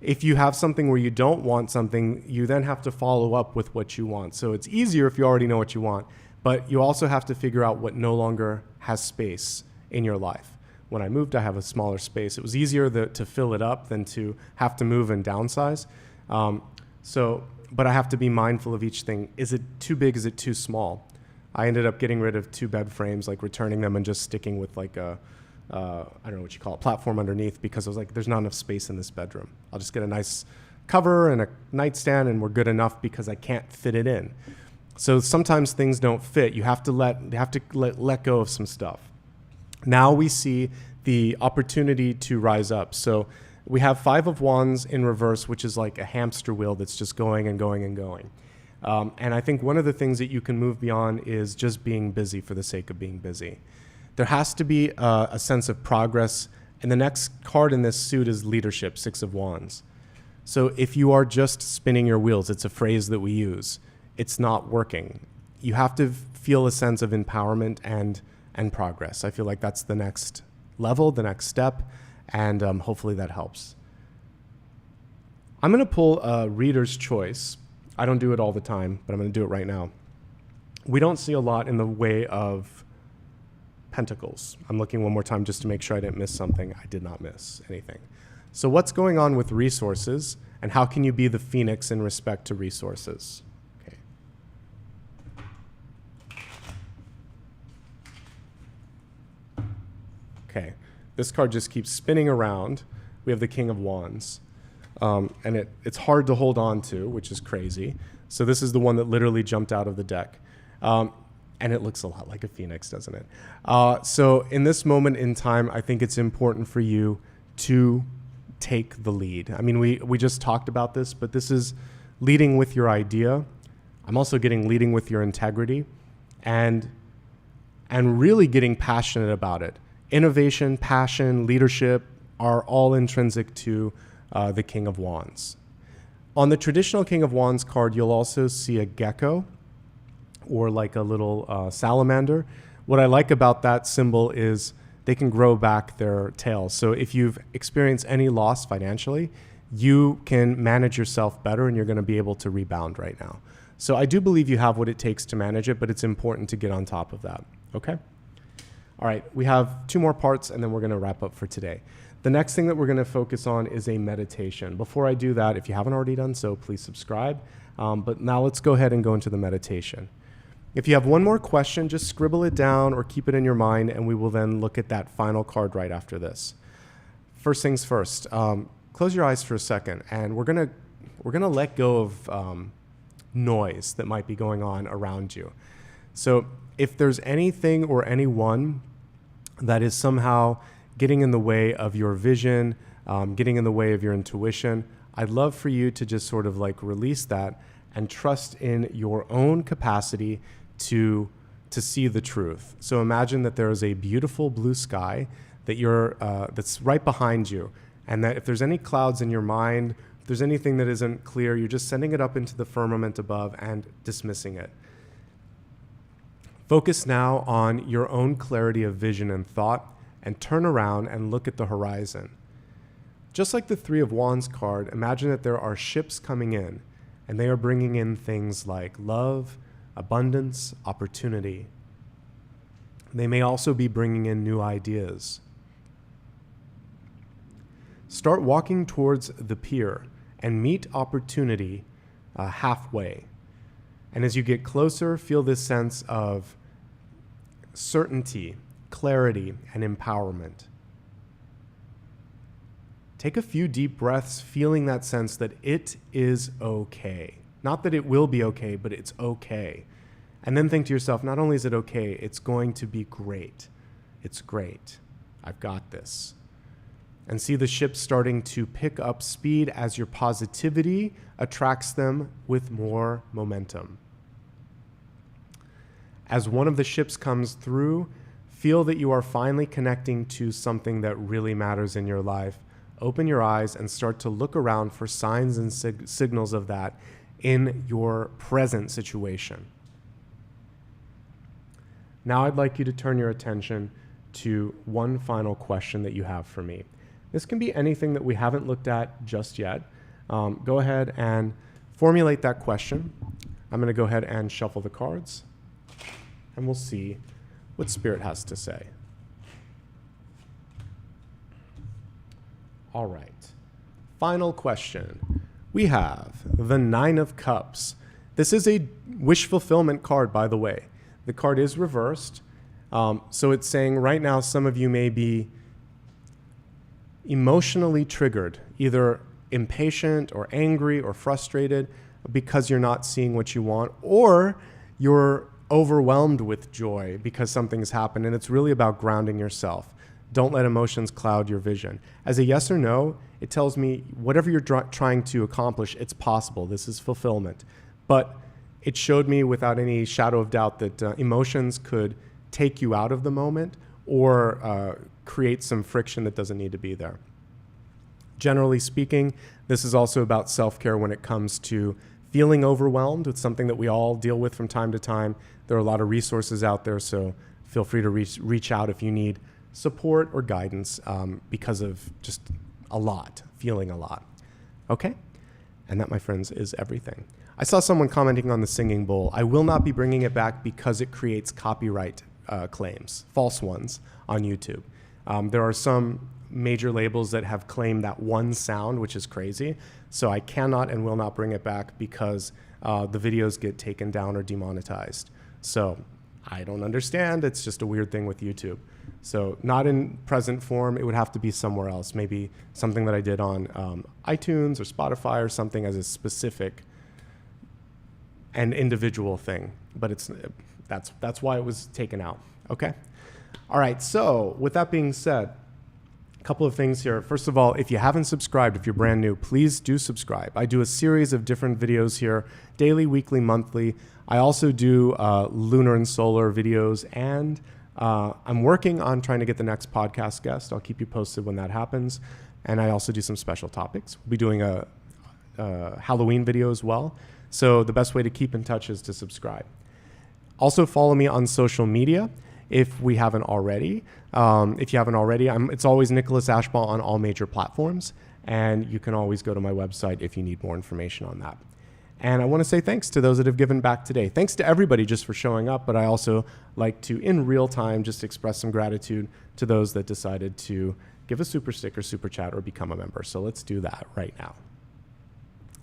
If you have something where you don't want something, you then have to follow up with what you want. So it's easier if you already know what you want, but you also have to figure out what no longer has space in your life. When I moved, I have a smaller space. It was easier to fill it up than to have to move and downsize. But I have to be mindful of each thing. Is it too big? Is it too small? I ended up getting rid of 2 bed frames, like returning them and just sticking with like a, I don't know what you call it, platform underneath, because I was like, there's not enough space in this bedroom. I'll just get a nice cover and a nightstand and we're good enough because I can't fit it in. So sometimes things don't fit. You have to let go of some stuff. Now we see the opportunity to rise up. So we have 5 of Wands in reverse, which is like a hamster wheel that's just going and going and going. And I think one of the things that you can move beyond is just being busy for the sake of being busy. There has to be a sense of progress. And the next card in this suit is leadership, 6 of Wands. So if you are just spinning your wheels, it's a phrase that we use, it's not working. You have to feel a sense of empowerment and progress. I feel like that's the next level, the next step, and hopefully that helps. I'm going to pull a reader's choice. I don't do it all the time, but I'm going to do it right now. We don't see a lot in the way of pentacles. I'm looking one more time just to make sure I didn't miss something. I did not miss anything. So what's going on with resources, and how can you be the phoenix in respect to resources? Okay, this card just keeps spinning around. We have the King of Wands, and it's hard to hold on to, which is crazy. So this is the one that literally jumped out of the deck. And it looks a lot like a phoenix, doesn't it? So in this moment in time, I think it's important for you to take the lead. I mean, we just talked about this, but this is leading with your idea. I'm also getting leading with your integrity and really getting passionate about it. Innovation, passion, leadership are all intrinsic to the King of Wands. On the traditional King of Wands card, you'll also see a gecko or like a little salamander. What I like about that symbol is they can grow back their tails. So if you've experienced any loss financially, you can manage yourself better and you're going to be able to rebound right now. So I do believe you have what it takes to manage it, but it's important to get on top of that. Okay? All right, we have 2 more parts and then we're going to wrap up for today. The next thing that we're going to focus on is a meditation. Before I do that, if you haven't already done so, please subscribe. But now let's go ahead and go into the meditation. If you have one more question, just scribble it down or keep it in your mind, and we will then look at that final card right after this. First things first, close your eyes for a second, and we're gonna let go of noise that might be going on around you. So if there's anything or anyone that is somehow getting in the way of your vision, getting in the way of your intuition, I'd love for you to just sort of like release that and trust in your own capacity to see the truth. So imagine that there is a beautiful blue sky that that's right behind you, and that if there's any clouds in your mind, if there's anything that isn't clear, you're just sending it up into the firmament above and dismissing it. Focus now on your own clarity of vision and thought, and turn around and look at the horizon. Just like the 3 of Wands card, imagine that there are ships coming in, and they are bringing in things like love, abundance, opportunity. They may also be bringing in new ideas. Start walking towards the pier and meet opportunity halfway. And as you get closer, feel this sense of certainty, clarity, and empowerment. Take a few deep breaths, feeling that sense that it is okay. Not that it will be okay, but it's okay. And then think to yourself, not only is it okay, it's going to be great. It's great. I've got this. And see the ship starting to pick up speed as your positivity attracts them with more momentum. As one of the ships comes through, feel that you are finally connecting to something that really matters in your life. Open your eyes and start to look around for signs and signals of that in your present situation. Now I'd like you to turn your attention to one final question that you have for me. This can be anything that we haven't looked at just yet. Go ahead and formulate that question. I'm going to go ahead and shuffle the cards, and we'll see what Spirit has to say. All right. Final question. We have the Nine of Cups. This is a wish fulfillment card, by the way. The card is reversed. So it's saying right now some of you may be emotionally triggered, either impatient or angry or frustrated because you're not seeing what you want, or you're overwhelmed with joy because something's happened, and it's really about grounding yourself. Don't let emotions cloud your vision. As a yes or no, it tells me whatever you're trying to accomplish, it's possible. This is fulfillment. But it showed me without any shadow of doubt that emotions could take you out of the moment or create some friction that doesn't need to be there. Generally speaking, this is also about self-care when it comes to feeling overwhelmed with something that we all deal with from time to time. There are a lot of resources out there, so feel free to reach out if you need support or guidance because of just feeling a lot. Okay? And that, my friends, is everything. I saw someone commenting on the singing bowl. I will not be bringing it back because it creates copyright claims, false ones, on YouTube. There are some major labels that have claimed that one sound, which is crazy. So I cannot and will not bring it back because the videos get taken down or demonetized. So I don't understand. It's just a weird thing with YouTube. So not in present form. It would have to be somewhere else. Maybe something that I did on iTunes or Spotify or something as a specific and individual thing. But that's why it was taken out. Okay. All right. So with that being said, a couple of things here. First of all, if you haven't subscribed, if you're brand new, please do subscribe. I do a series of different videos here, daily, weekly, monthly. I also do lunar and solar videos, and I'm working on trying to get the next podcast guest. I'll keep you posted when that happens. And I also do some special topics. We'll be doing a Halloween video as well. So the best way to keep in touch is to subscribe. Also follow me on social media if you haven't already. It's always Nicholas Ashbaugh on all major platforms. And you can always go to my website if you need more information on that. And I want to say thanks to those that have given back today. Thanks to everybody just for showing up, but I also like to, in real time, just express some gratitude to those that decided to give a super sticker, super chat, or become a member. So let's do that right now.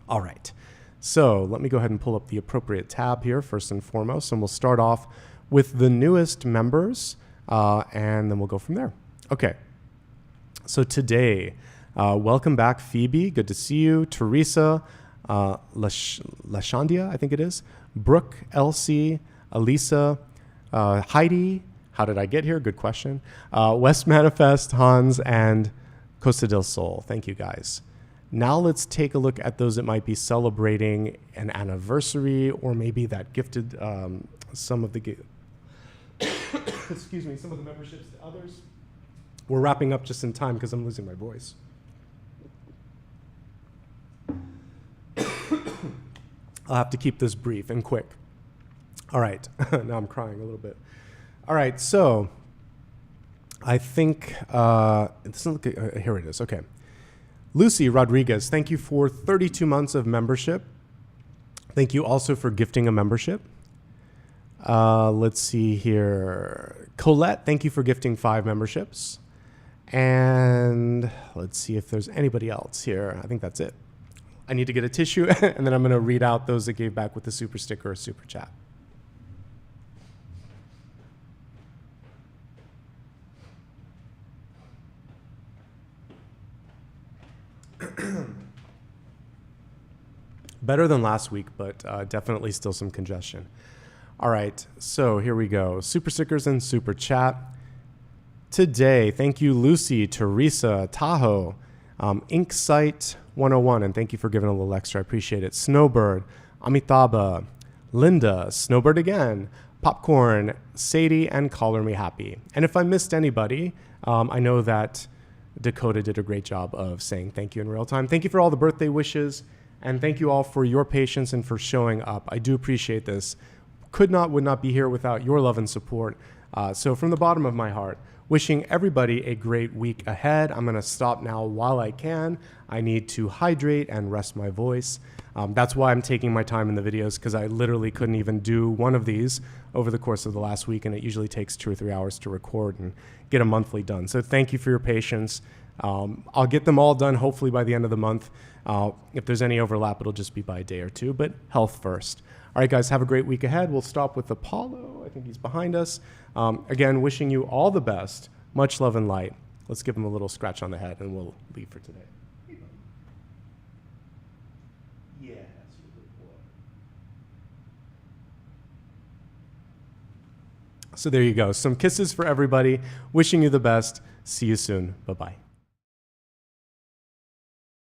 All right. So let me go ahead and pull up the appropriate tab here first and foremost, and we'll start off with the newest members, and then we'll go from there. Okay. So today, welcome back, Phoebe. Good to see you. Teresa, Lashandia, I think it is. Brooke, Elsie, Elisa, Heidi. How did I get here? Good question. West Manifest, Hans, and Costa del Sol. Thank you, guys. Now let's take a look at those that might be celebrating an anniversary, or maybe that gifted some of the excuse me, some of the memberships to others. We're wrapping up just in time because I'm losing my voice. I'll have to keep this brief and quick. All right. Now I'm crying a little bit. All right. So I think here it is. Okay. Lucy Rodriguez, thank you for 32 months of membership. Thank you also for gifting a membership. Let's see here. Colette, thank you for gifting 5 memberships. And let's see if there's anybody else here. I think that's it. I need to get a tissue, and then I'm going to read out those that gave back with the super sticker or super chat. Better than last week, but definitely still some congestion. All right, so here we go. Super stickers and super chat. Today, thank you, Lucy, Teresa, Tahoe, Inksight 101, and thank you for giving a little extra. I appreciate it. Snowbird, Amitabha, Linda, Snowbird again, Popcorn, Sadie, and Color Me Happy. And if I missed anybody, I know that Dakota did a great job of saying thank you in real time. Thank you for all the birthday wishes, and thank you all for your patience and for showing up. I do appreciate this. Would not be here without your love and support. So from the bottom of my heart, Wishing everybody a great week ahead. I'm going to stop now while I can. I need to hydrate and rest my voice. That's why I'm taking my time in the videos, because I literally couldn't even do one of these over the course of the last week, and it usually takes 2 or 3 hours to record and get a monthly done. So thank you for your patience. I'll get them all done hopefully by the end of the month. If there's any overlap, it'll just be by a day or two, but health first. All right, guys, have a great week ahead. We'll stop with Apollo. I think he's behind us. Again, wishing you all the best. Much love and light. Let's give him a little scratch on the head, and we'll leave for today. Yes, good boy. So there you go. Some kisses for everybody. Wishing you the best. See you soon. Bye-bye.